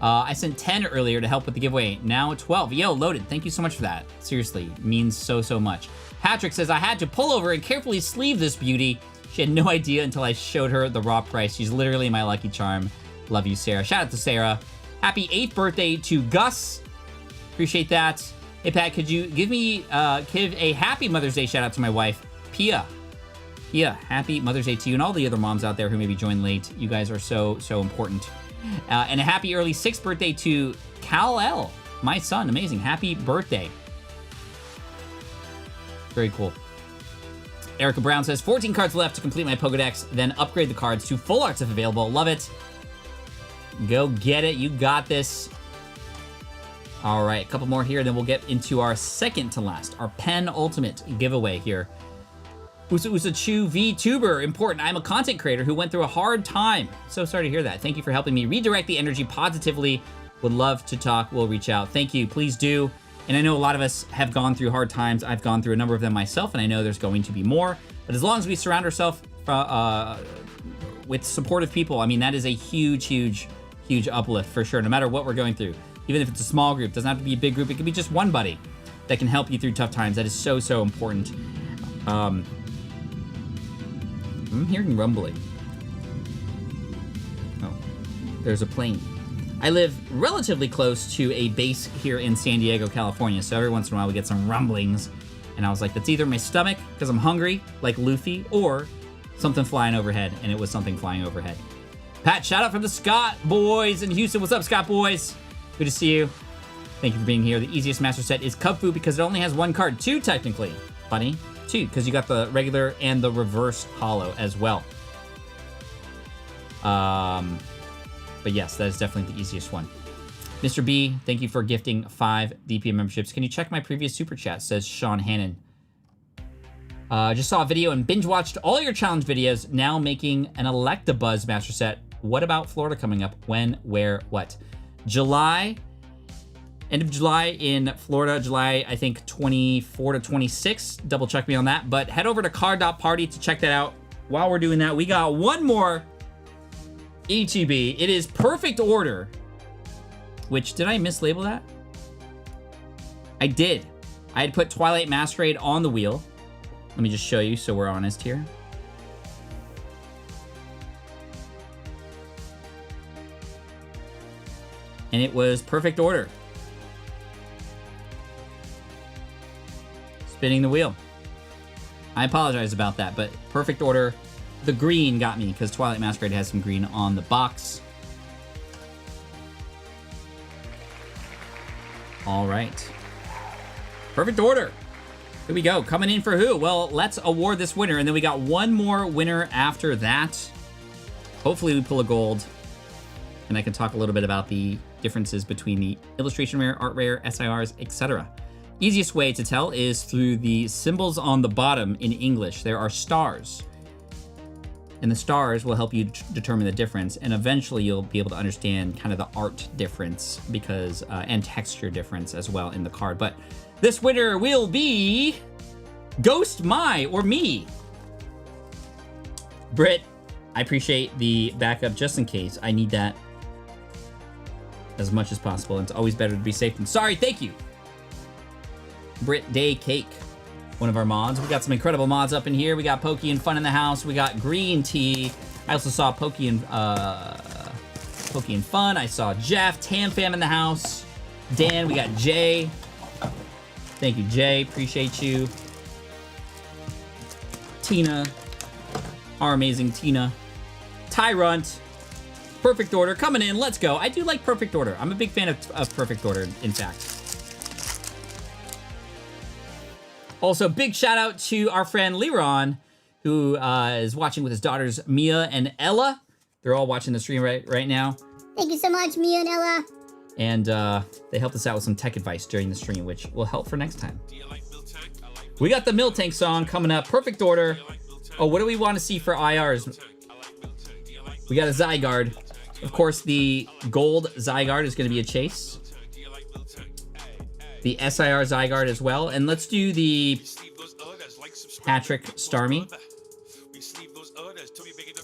I sent 10 earlier to help with the giveaway. Now 12. Yo, loaded. Thank you so much for that. Seriously, means so much. Patrick says, I had to pull over and carefully sleeve this beauty. She had no idea until I showed her the raw price. She's literally my lucky charm. Love you, Sarah. Shout out to Sarah. Happy 8th birthday to Gus. Appreciate that. Hey, Pat, could you give a happy Mother's Day shout out to my wife, Pia. Pia, happy Mother's Day to you and all the other moms out there who maybe joined late. You guys are so important. And a happy early 6th birthday to Kal-El, my son. Amazing. Happy birthday. Very cool. Erica Brown says, 14 cards left to complete my Pokedex, then upgrade the cards to full arts if available. Love it. Go get it. You got this. All right, a couple more here, then we'll get into our second to last, our penultimate giveaway here. Usachu VTuber, important. I'm a content creator who went through a hard time. So sorry to hear that. Thank you for helping me redirect the energy positively. Would love to talk. We'll reach out. Thank you. Please do. And I know a lot of us have gone through hard times. I've gone through a number of them myself, and I know there's going to be more. But as long as we surround ourselves with supportive people, I mean, that is a huge uplift for sure, no matter what we're going through. Even if it's a small group, doesn't have to be a big group. It could be just one buddy that can help you through tough times. That is so important. I'm hearing rumbling. Oh, there's a plane. I live relatively close to a base here in San Diego, California, so every once in a while we get some rumblings. And I was like, that's either my stomach, because I'm hungry, like Luffy, or something flying overhead, and it was something flying overhead. Pat, shout out from the Scott boys in Houston. What's up, Scott boys? Good to see you. Thank you for being here. The easiest master set is Kubfu because it only has one card. 2, technically. Funny. 2, because you got the regular and the reverse holo as well. But yes, that is definitely the easiest one. Mr. B, thank you for gifting 5 DPM memberships. Can you check my previous super chat, says Sean Hannon. Just saw a video and binge watched all your challenge videos, now making an Electabuzz master set. What about Florida coming up? When, where, what? July, end of July in Florida, July, I think 24 to 26. Double check me on that. But head over to Card.Party to check that out. While we're doing that, we got one more ETB. It is Perfect Order, which, did I mislabel that? I did. I had put Twilight Masquerade on the wheel. Let me just show you so we're honest here. And it was Perfect Order. Spinning the wheel. I apologize about that, but Perfect Order, the green got me because Twilight Masquerade has some green on the box. All right. Perfect Order. Here we go. Coming in for who? Well, let's award this winner, and then we got one more winner after that. Hopefully we pull a gold, and I can talk a little bit about the differences between the illustration rare, art rare, SIRs, etc. Easiest way to tell is through the symbols on the bottom in English. There are stars. And the stars will help you determine the difference, and eventually you'll be able to understand kind of the art difference because and texture difference as well in the card. But this winner will be GhostMie or me. Britt, I appreciate the backup just in case. I need that as much as possible. It's always better to be safe than sorry. Thank you. Britt Day Cake, one of our mods. We got some incredible mods up in here. We got Pokey and Fun in the house. We got Green Tea. I also saw Pokey and Fun. I saw Jeff, Tam Fam in the house. Dan, we got Jay. Thank you, Jay. Appreciate you. Tina, our amazing Tina. Tyrunt. Perfect Order coming in. Let's go. I do like Perfect Order. I'm a big fan of Perfect Order, in fact. Also, big shout out to our friend Liron, who is watching with his daughters Mia and Ella. They're all watching the stream right now. Thank you so much, Mia and Ella. And they helped us out with some tech advice during the stream, which will help for next time. We got the Miltank song coming up. Perfect Order. Oh, what do we want to see for IRs? We got a Zygarde. Of course, the gold Zygarde is going to be a chase. The SIR Zygarde as well. And let's do the Patrick Starmie.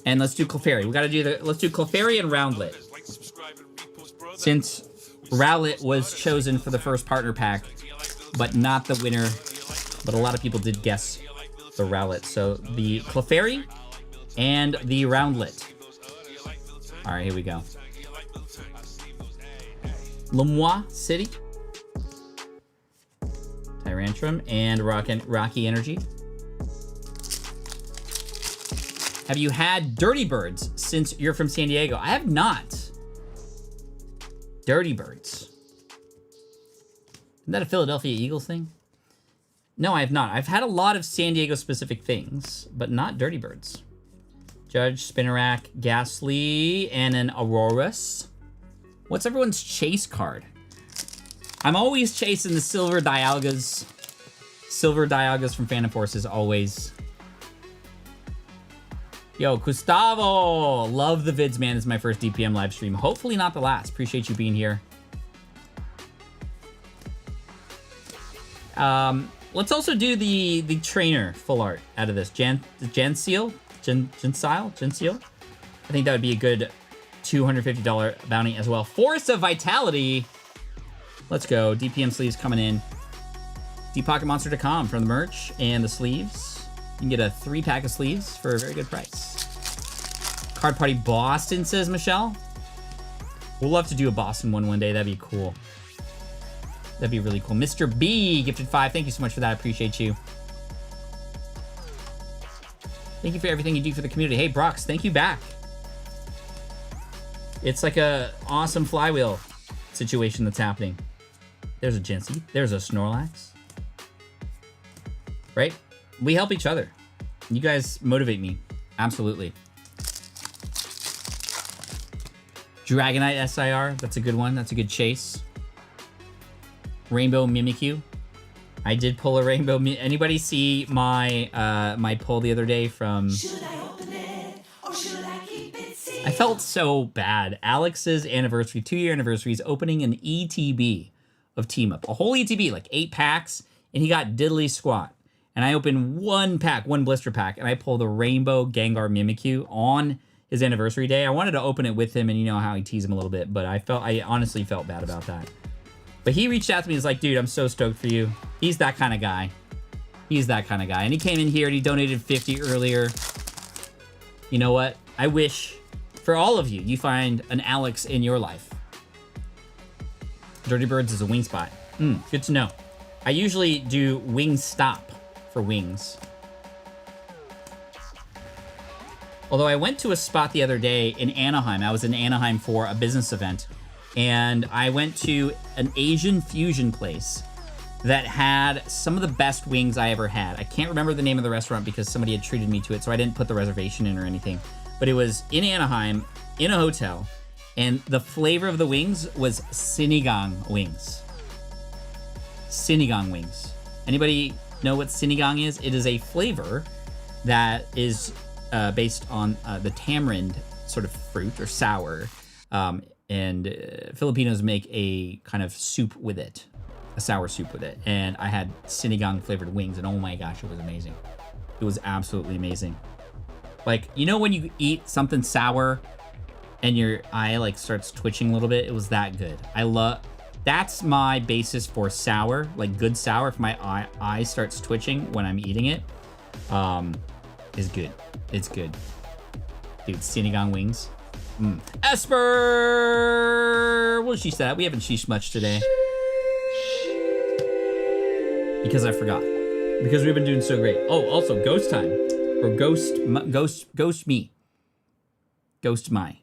And let's do Clefairy. We gotta do let's do Clefairy and Roundlet. Since Rowlet was chosen for the first partner pack, but not the winner. But a lot of people did guess the Rowlet. So the Clefairy and the Roundlet. All right, here we go. Lemois City. Tyrantrum and Rocky Energy. Have you had Dirty Birds since you're from San Diego? I have not. Dirty Birds. Isn't that a Philadelphia Eagles thing? No, I have not. I've had a lot of San Diego specific things, but not Dirty Birds. Judge, Spinnerack, Ghastly, and an Aurorus. What's everyone's chase card? I'm always chasing the Silver Dialgas. Silver Dialgas from Phantom Forces, always. Yo, Gustavo! Love the vids, man. This is my first DPM live stream. Hopefully not the last. Appreciate you being here. Let's also do the trainer full art out of this. Genseal? I think that would be a good $250 bounty as well. Force of Vitality. Let's go. DPM sleeves coming in. DPocketmonster.com for the merch and the sleeves. You can get a 3-pack of sleeves for a very good price. Card Party Boston, says Michelle. We'll love to do a Boston one day. That'd be cool. That'd be really cool. Mr. B gifted 5. Thank you so much for that. I appreciate you. Thank you for everything you do for the community. Hey, Brox, thank you back. It's like a awesome flywheel situation that's happening. There's a Jinsey. There's a Snorlax. Right? We help each other. You guys motivate me. Absolutely. Dragonite SIR. That's a good one. That's a good chase. Rainbow Mimikyu. I did pull a Rainbow Anybody see my my pull the other day from... Should I open it or should I keep it secret? I felt so bad. Alex's anniversary, 2-year anniversary, is opening an ETB of Team Up. A whole ETB, like 8 packs, and he got diddly squat. And I opened one blister pack, and I pulled a Rainbow Gengar Mimikyu on his anniversary day. I wanted to open it with him, and you know how I tease him a little bit, but I honestly felt bad about that. But he reached out to me and was like, dude, I'm so stoked for you. He's that kind of guy. He's that kind of guy. And he came in here and he donated 50 earlier. You know what? I wish for all of you, you find an Alex in your life. Dirty Birds is a wing spot. Good to know. I usually do wing stop for wings. Although I went to a spot the other day in Anaheim. I was in Anaheim for a business event. And I went to an Asian fusion place that had some of the best wings I ever had. I can't remember the name of the restaurant because somebody had treated me to it, so I didn't put the reservation in or anything. But it was in Anaheim, in a hotel, and the flavor of the wings was sinigang wings. Sinigang wings. Anybody know what sinigang is? It is a flavor that is based on the tamarind sort of fruit or sour. Filipinos make a kind of soup with it, a sour soup with it. And I had sinigang flavored wings, and oh my gosh, it was amazing. It was absolutely amazing. Like, you know when you eat something sour and your eye like starts twitching a little bit? It was that good. That's my basis for sour, like good sour. If my eye starts twitching when I'm eating it, is good. It's good. Dude, sinigang wings. Esper! Well, she said we haven't sheeshed much today. Because I forgot. Because we've been doing so great. Oh, also ghost time. Or GhostMie. GhostMie.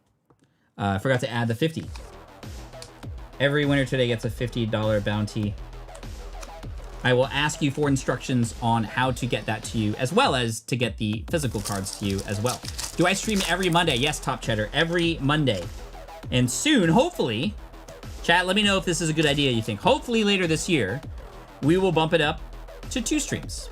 I forgot to add the 50. Every winner today gets a $50 bounty. I will ask you for instructions on how to get that to you, as well as to get the physical cards to you as well. Do I stream every Monday? Yes, Top Cheddar, every Monday. And soon, hopefully, chat, let me know if this is a good idea, you think. Hopefully later this year, we will bump it up to 2 streams.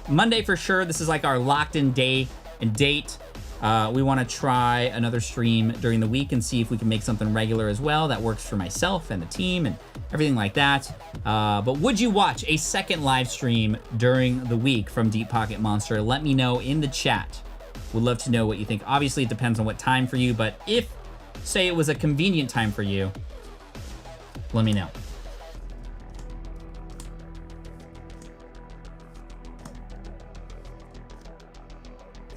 Monday for sure, this is like our locked in day and date. We want to try another stream during the week and see if we can make something regular as well that works for myself and the team and everything like that. But would you watch a second live stream during the week from Deep Pocket Monster? Let me know in the chat. Would love to know what you think. Obviously, it depends on what time for you, but if, say, it was a convenient time for you, let me know.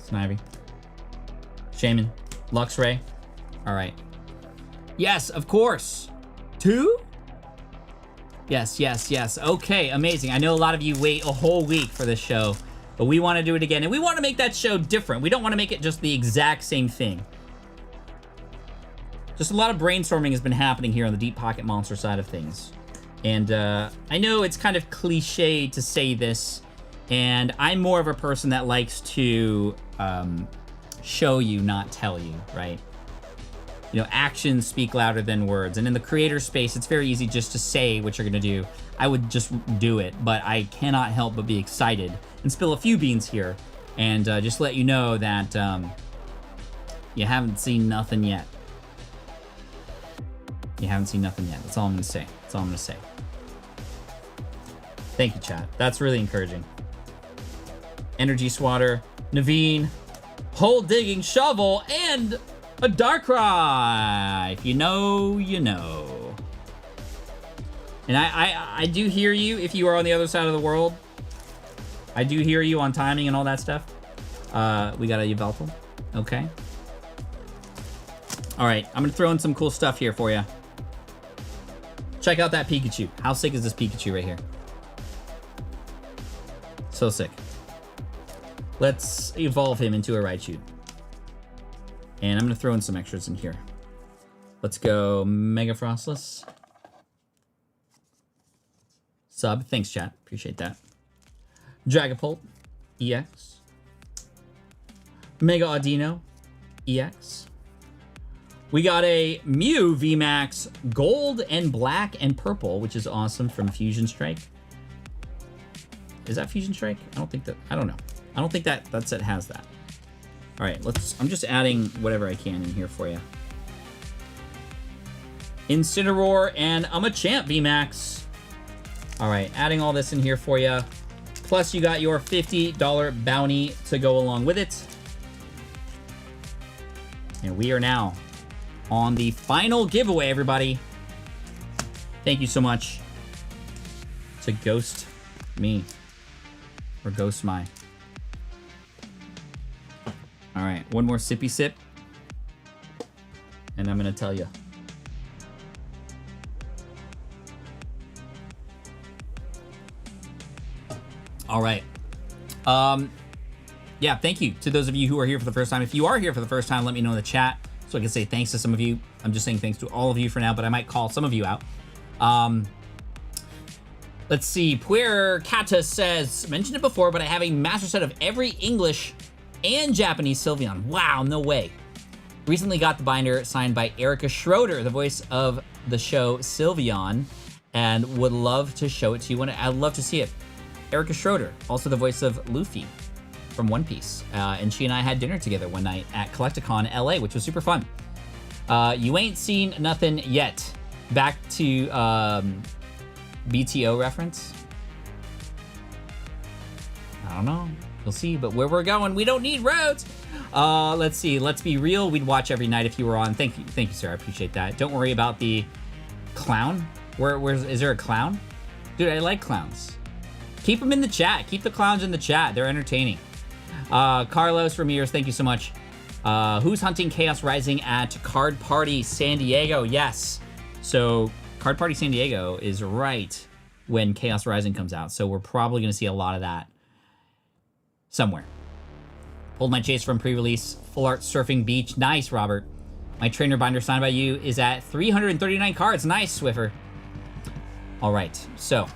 Snivy. Shaman. Luxray. All right. Yes, of course. 2? Yes, yes, yes. Okay, amazing. I know a lot of you wait a whole week for this show, but we want to do it again, and we want to make that show different. We don't want to make it just the exact same thing. Just a lot of brainstorming has been happening here on the Deep Pocket Monster side of things. And I know it's kind of cliche to say this, and I'm more of a person that likes to show you, not tell you, right? You know, actions speak louder than words. And in the creator space, it's very easy just to say what you're gonna do. I would just do it, but I cannot help but be excited and spill a few beans here and just let you know that you haven't seen nothing yet. You haven't seen nothing yet. That's all I'm gonna say. That's all I'm gonna say. Thank you, chat. That's really encouraging. Energy Swatter, Naveen, Hole Digging Shovel, and a Darkrai. If you know, you know. And I do hear you if you are on the other side of the world. I do hear you on timing and all that stuff. We got a Yveltal. Okay. All right, I'm gonna throw in some cool stuff here for you. Check out that Pikachu. How sick is this Pikachu right here? So sick. Let's evolve him into a Raichu. And I'm gonna throw in some extras in here. Let's go Mega Frostless. Sub, thanks chat, appreciate that. Dragapult, EX. Mega Audino, EX. We got a Mew VMAX Gold and Black and Purple, which is awesome from Fusion Strike. Is that Fusion Strike? I don't know. I don't think that set has that. All right, I'm just adding whatever I can in here for you. Incineroar and I'm a Champ VMAX. All right, adding all this in here for you. Plus you got your $50 bounty to go along with it. And we are now on the final giveaway, everybody. Thank you so much to GhostMie or GhostMie. All right, one more sippy sip, and I'm gonna tell you. All right. Yeah, thank you to those of you who are here for the first time. If you are here for the first time, let me know in the chat so I can say thanks to some of you. I'm just saying thanks to all of you for now, but I might call some of you out. Let's see. Puer Kata says, mentioned it before, but I have a master set of every English and Japanese Sylveon. Wow, no way. Recently got the binder signed by Erica Schroeder, the voice of the show Sylveon, and would love to show it to you. I'd love to see it. Erica Schroeder, also the voice of Luffy from One Piece. And she and I had dinner together one night at Collecticon LA, which was super fun. You ain't seen nothing yet. Back to BTO reference. I don't know. You'll see, but where we're going, we don't need roads. Let's see. Let's be real. We'd watch every night if you were on. Thank you, sir. I appreciate that. Don't worry about the clown. Is there a clown? Dude, I like clowns. Keep them in the chat. Keep the clowns in the chat. They're entertaining. Carlos Ramirez, thank you so much. Who's hunting Chaos Rising at Card Party San Diego? Yes. So Card Party San Diego is right when Chaos Rising comes out. So we're probably going to see a lot of that somewhere. Pulled my chase from pre-release. Full Art Surfing Beach. Nice, Robert. My trainer binder signed by you is at 339 cards. Nice, Swiffer. All right, so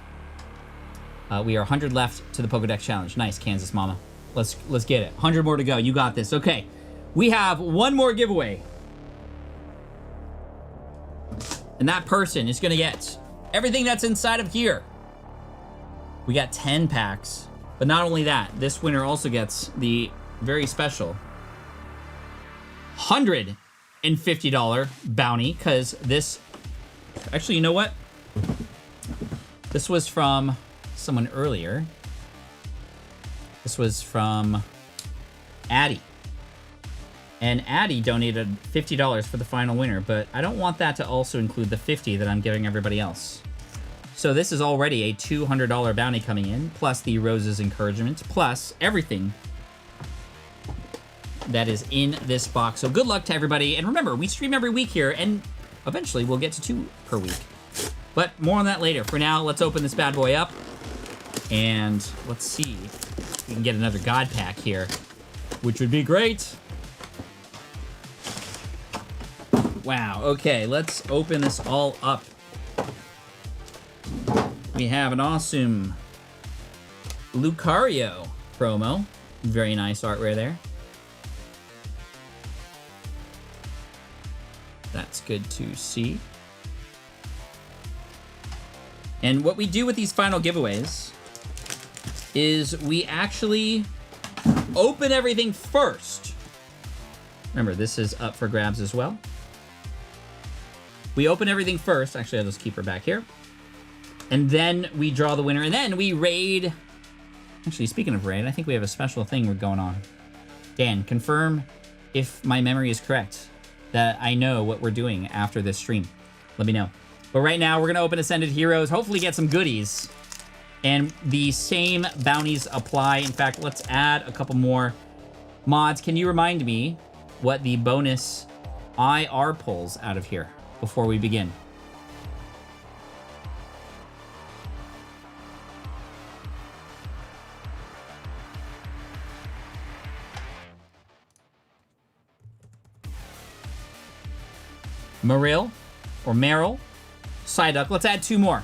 we are 100 left to the Pokedex Challenge. Nice, Kansas Mama. Let's get it. 100 more to go. You got this. Okay, we have one more giveaway. And that person is going to get everything that's inside of here. We got 10 packs. But not only that, this winner also gets the very special $150 bounty, because this... Actually, you know what? This was from someone earlier. This was from Addie. And Addie donated $50 for the final winner, but I don't want that to also include the $50 that I'm giving everybody else. So this is already a $200 bounty coming in, plus the Rose's encouragement, plus everything that is in this box. So good luck to everybody. And remember, we stream every week here, and eventually we'll get to 2 per week. But more on that later. For now, let's open this bad boy up. And let's see if we can get another God pack here, which would be great. Wow, okay, let's open this all up. We have an awesome Lucario promo. Very nice art rare there. That's good to see. And what we do with these final giveaways is we actually open everything first. Remember, this is up for grabs as well. We open everything first. Actually, I'll just keep her back here. And then we draw the winner, and then we raid. Actually, speaking of raid, I think we have a special thing we're going on. Dan, confirm if my memory is correct, that I know what we're doing after this stream. Let me know. But right now, we're going to open Ascended Heroes, hopefully get some goodies. And the same bounties apply. In fact, let's add a couple more. Mods, can you remind me what the bonus IR pulls out of here before we begin? Marill or Meryl, Psyduck. Let's add 2 more.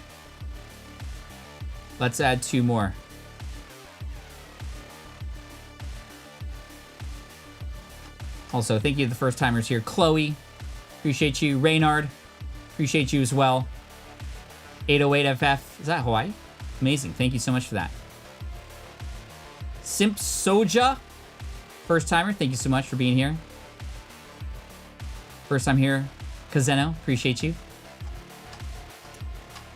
Let's add 2 more. Also, thank you to the first timers here. Chloe, appreciate you. Reynard, appreciate you as well. 808FF, is that Hawaii? Amazing, thank you so much for that. Simp Soja, first timer, thank you so much for being here. First time here. Kazeno, appreciate you.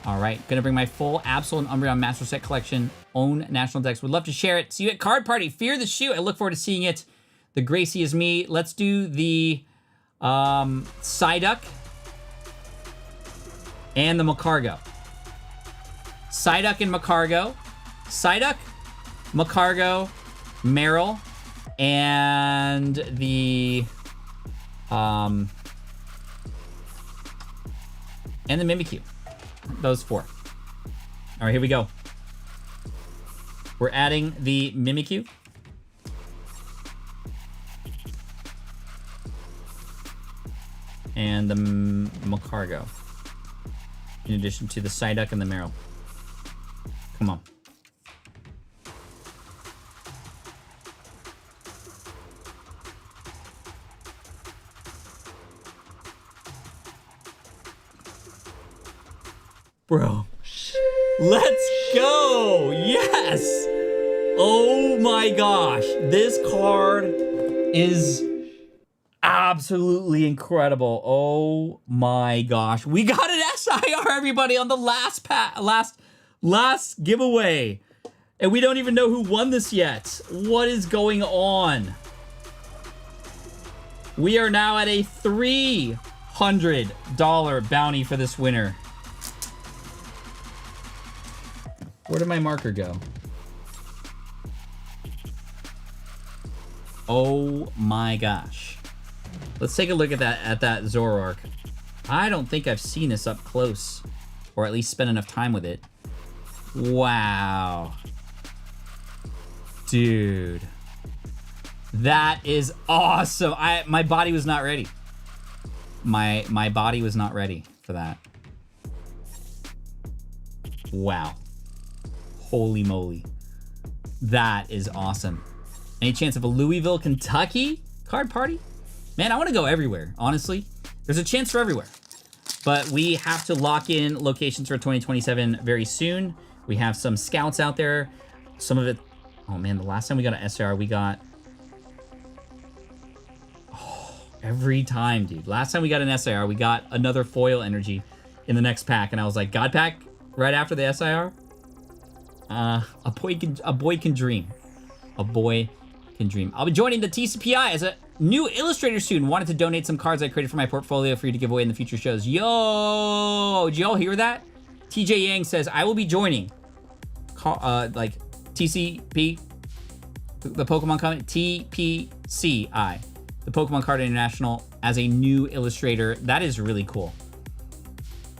All right, gonna bring my full Absol and Umbreon Master Set collection, own national decks. Would love to share it. See you at Card Party. Fear the Shoe. I look forward to seeing it. The Gracie is me. Let's do the Psyduck and the Macargo. Psyduck and Macargo. Psyduck, Macargo, Meryl, and the Mimikyu. Those 4. All right, here we go. We're adding the Mimikyu. And the Macargo. In addition to the Psyduck and the Meryl. Come on. Bro. Let's go! Yes! Oh my gosh. This card is absolutely incredible. Oh my gosh. We got an SIR, everybody, on the last giveaway. And we don't even know who won this yet. What is going on? We are now at a $300 bounty for this winner. Where did my marker go? Oh my gosh. Let's take a look at that Zoroark. I don't think I've seen this up close, or at least spent enough time with it. Wow. Dude. That is awesome. My body was not ready. My body was not ready for that. Wow. Holy moly. That is awesome. Any chance of a Louisville, Kentucky card party? Man, I want to go everywhere, honestly. There's a chance for everywhere. But we have to lock in locations for 2027 very soon. We have some scouts out there. Some of it... Oh, man, the last time we got an SR, we got... Oh, every time, dude. Last time we got an SIR, we got another foil energy in the next pack. And I was like, God pack right after the SIR? A boy can dream. A boy can dream. I'll be joining the TCPI as a new illustrator soon. Wanted to donate some cards I created for my portfolio for you to give away in the future shows. Yo, did y'all hear that? TJ Yang says, I will be joining like TCP, the Pokemon company, TPCI, the Pokemon Card International, as a new illustrator. That is really cool.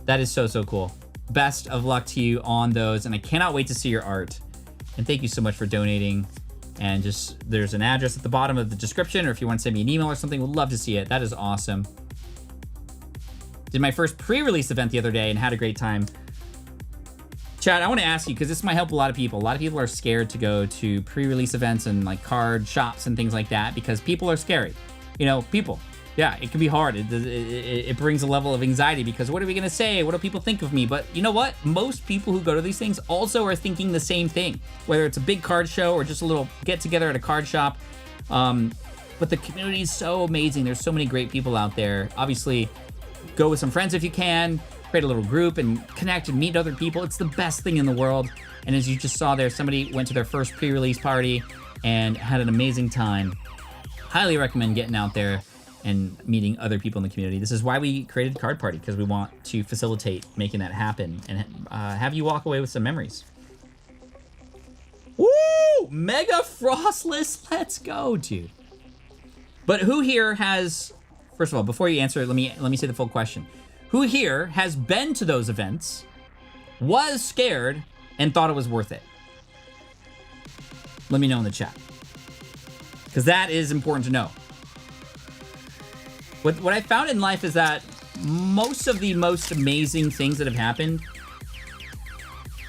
That is so, so cool. Best of luck to you on those, and I cannot wait to see your art. And thank you so much for donating. And just, there's an address at the bottom of the description, or if you want to send me an email or something, would love to see it. That is awesome. Did my first pre-release event the other day and had a great time. Chad, I want to ask you, because this might help a lot of people. A lot of people are scared to go to pre-release events and like card shops and things like that because people are scary. You know, people. Yeah, it can be hard. It brings a level of anxiety because what are we going to say? What do people think of me? But you know what? Most people who go to these things also are thinking the same thing, whether it's a big card show or just a little get-together at a card shop. But the community is so amazing. There's so many great people out there. Obviously, go with some friends if you can. Create a little group and connect and meet other people. It's the best thing in the world. And as you just saw there, somebody went to their first pre-release party and had an amazing time. Highly recommend getting out there and meeting other people in the community. This is why we created Card Party, because we want to facilitate making that happen and have you walk away with some memories. Woo! Mega Frostless, let's go, dude. But who here has, first of all, before you answer, let me say the full question. Who here has been to those events, was scared, and thought it was worth it? Let me know in the chat, because that is important to know. What I found in life is that most of the most amazing things that have happened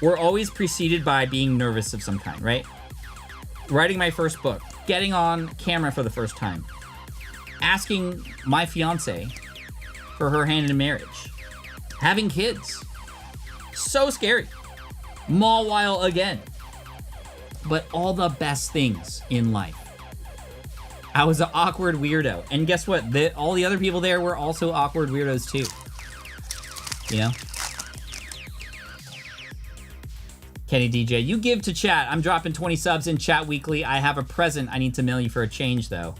were always preceded by being nervous of some kind, right? Writing my first book, getting on camera for the first time, asking my fiance for her hand in marriage, having kids. So scary. Mawile again. But all the best things in life. I was an awkward weirdo. And guess what? All the other people there were also awkward weirdos too. You know? Kenny DJ, you give to chat. I'm dropping 20 subs in chat weekly. I have a present I need to mail you for a change though.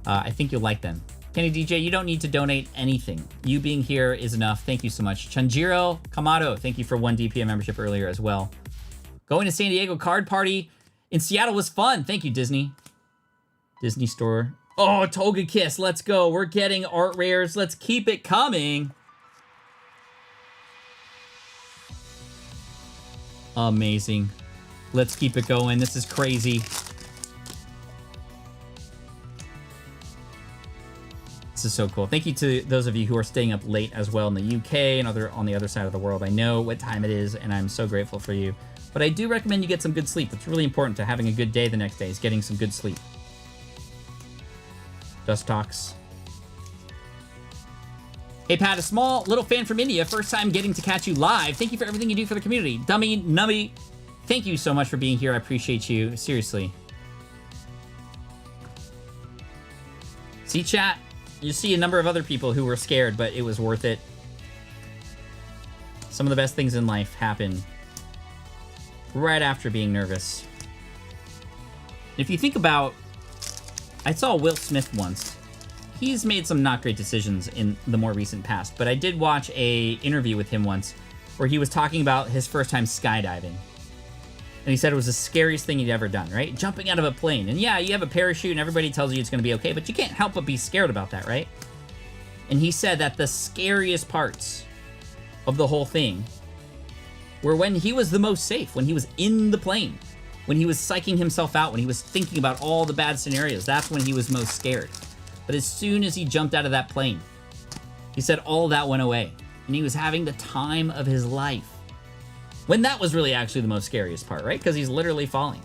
I think you'll like them. Kenny DJ, you don't need to donate anything. You being here is enough. Thank you so much. Chanjiro Kamado, thank you for 1 DPM membership earlier as well. Going to San Diego card party in Seattle was fun. Thank you, Disney. Disney store. Oh, Toga Kiss, let's go. We're getting art rares. Let's keep it coming. Amazing. Let's keep it going. This is crazy. This is so cool. Thank you to those of you who are staying up late as well in the UK and on the other side of the world. I know what time it is, and I'm so grateful for you. But I do recommend you get some good sleep. It's really important to having a good day the next day, is getting some good sleep. Just Talks. Hey Pat, a small little fan from India. First time getting to catch you live. Thank you for everything you do for the community. Dummy, Nummy, Thank you so much for being here. I appreciate you. Seriously. See, chat? You see a number of other people who were scared, but it was worth it. Some of the best things in life happen right after being nervous. If you think about... I saw Will Smith once. He's made some not great decisions in the more recent past, but I did watch a interview with him once where he was talking about his first time skydiving. And he said it was the scariest thing he'd ever done, right? Jumping out of a plane. And yeah, you have a parachute and everybody tells you it's gonna be okay, but you can't help but be scared about that, right? And he said that the scariest parts of the whole thing were when he was the most safe, when he was in the plane, when he was psyching himself out, when he was thinking about all the bad scenarios. That's when he was most scared. But as soon as he jumped out of that plane, he said all that went away. And he was having the time of his life. When that was really actually the most scariest part, right? Because he's literally falling.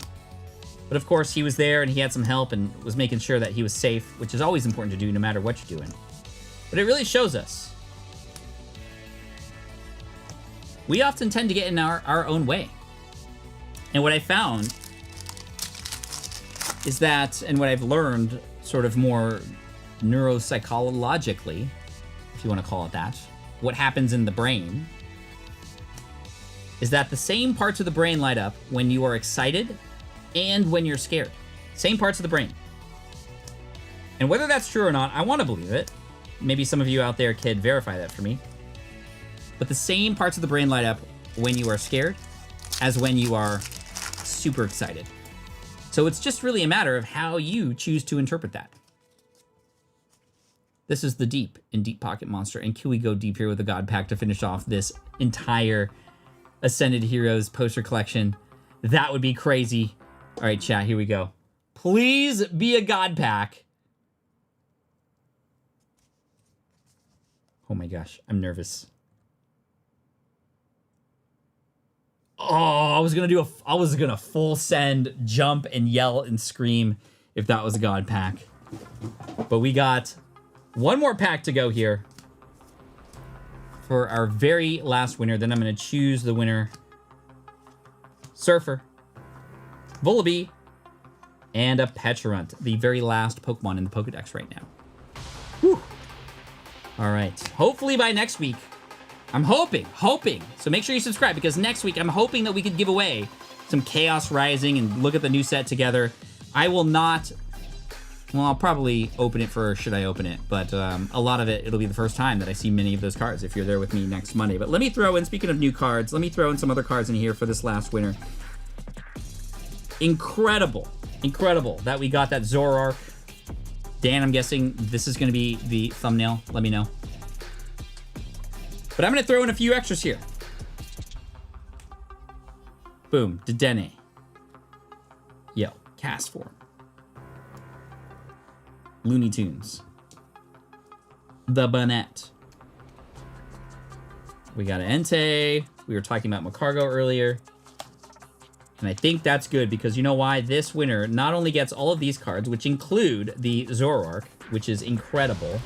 But of course, he was there and he had some help and was making sure that he was safe, which is always important to do no matter what you're doing. But it really shows us. We often tend to get in our own way. And what I found is that, and what I've learned sort of more neuropsychologically, if you want to call it that, what happens in the brain is that the same parts of the brain light up when you are excited and when you're scared. Same parts of the brain. And whether that's true or not, I want to believe it. Maybe some of you out there could verify that for me. But the same parts of the brain light up when you are scared as when you are super excited. So it's just really a matter of how you choose to interpret that. This is the Deep in Deep Pocket Monster, and can we go deep here with the God Pack to finish off this entire Ascended Heroes poster collection? That would be crazy. All right, chat, here we go. Please be a God Pack. Oh my gosh, I'm nervous. Oh, I was gonna full send, jump and yell and scream if that was a God Pack. But we got one more pack to go here for our very last winner. Then I'm gonna choose the winner. Surfer, Vullaby, and a Pecharunt, the very last Pokemon in the Pokedex right now. Whew. All right, hopefully by next week, I'm hoping. So make sure you subscribe, because next week I'm hoping that we could give away some Chaos Rising and look at the new set together. I will not, well, I'll probably open it for Should I Open It, but a lot of it'll be the first time that I see many of those cards if you're there with me next Monday. But let me throw in, speaking of new cards, let me throw in some other cards in here for this last winner. Incredible that we got that Zoroark. Dan, I'm guessing this is going to be the thumbnail. Let me know. But I'm going to throw in a few extras here. Boom. Dedenne. Yo. Cast form. Looney Tunes. The Bonnet. We got an Entei. We were talking about Macargo earlier. And I think that's good, because you know why? This winner not only gets all of these cards, which include the Zoroark, which is incredible,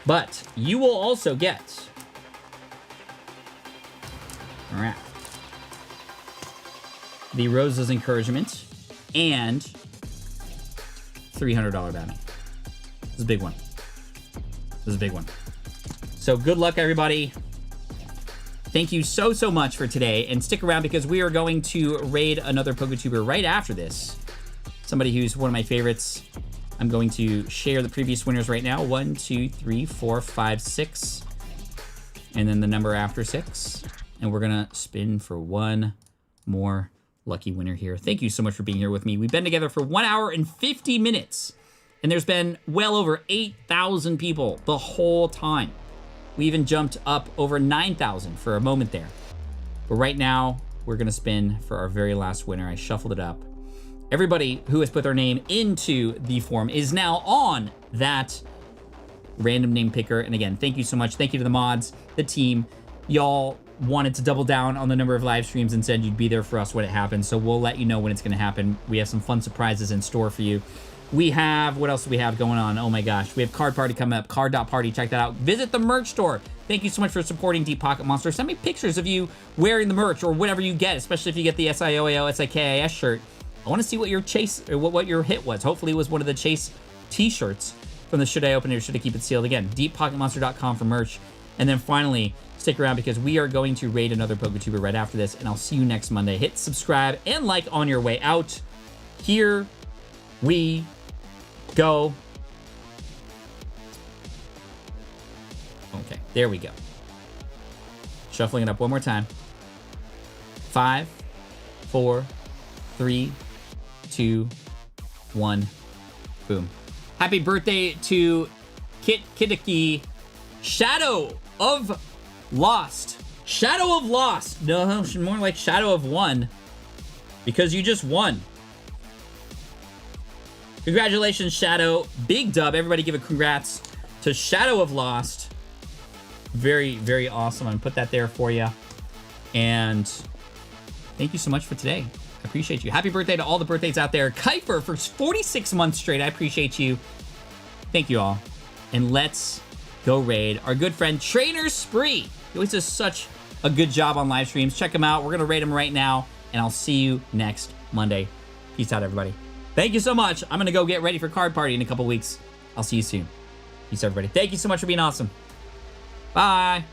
but you will also get the Rose's Encouragement and $300 bounty. This is a big one. So good luck, everybody. Thank you so much for today, and stick around because we are going to raid another PokeTuber right after this. Somebody who's one of my favorites. I'm going to share the previous winners right now. 1, 2, 3, 4, 5, 6. And then the number after 6. And we're gonna spin for one more lucky winner here. Thank you so much for being here with me. We've been together for 1 hour and 50 minutes. And there's been well over 8,000 people the whole time. We even jumped up over 9,000 for a moment there. But right now, we're gonna spin for our very last winner. I shuffled it up. Everybody who has put their name into the form is now on that random name picker. And again, thank you so much. Thank you to the mods, the team. Y'all wanted to double down on the number of live streams and said you'd be there for us when it happens. So we'll let you know when it's gonna happen. We have some fun surprises in store for you. We have, what else do we have going on? Oh my gosh, we have Card Party coming up, card.party, check that out. Visit the merch store, Thank you so much for supporting Deep Pocket Monster. Send me pictures of you wearing the merch or whatever you get, especially if you get the SIOAO SIKIS shirt. I want to see what your chase or what your hit was. Hopefully it was one of the chase t-shirts from the Should I Open It or Should I Keep It Sealed. Again, deeppocketmonster.com for merch. And then finally, stick around because we are going to raid another PokeTuber right after this, and I'll see you next Monday. Hit subscribe and like on your way out. Here we go. Okay, there we go. Shuffling it up one more time. 5, 4, 3, 2, 1. Boom. Happy birthday to Kidiki. Shadow of Lost. Shadow of Lost. No, more like Shadow of Won. Because you just won. Congratulations, Shadow. Big dub. Everybody give a congrats to Shadow of Lost. Very, very awesome. I'm going to put that there for you. And thank you so much for today. I appreciate you. Happy birthday to all the birthdays out there. Kuiper for 46 months straight. I appreciate you. Thank you all. And let's go raid our good friend Trainer Spree. He always does such a good job on live streams. Check him out. We're going to raid him right now. And I'll see you next Monday. Peace out, everybody. Thank you so much. I'm going to go get ready for Card Party in a couple weeks. I'll see you soon. Peace, everybody. Thank you so much for being awesome. Bye.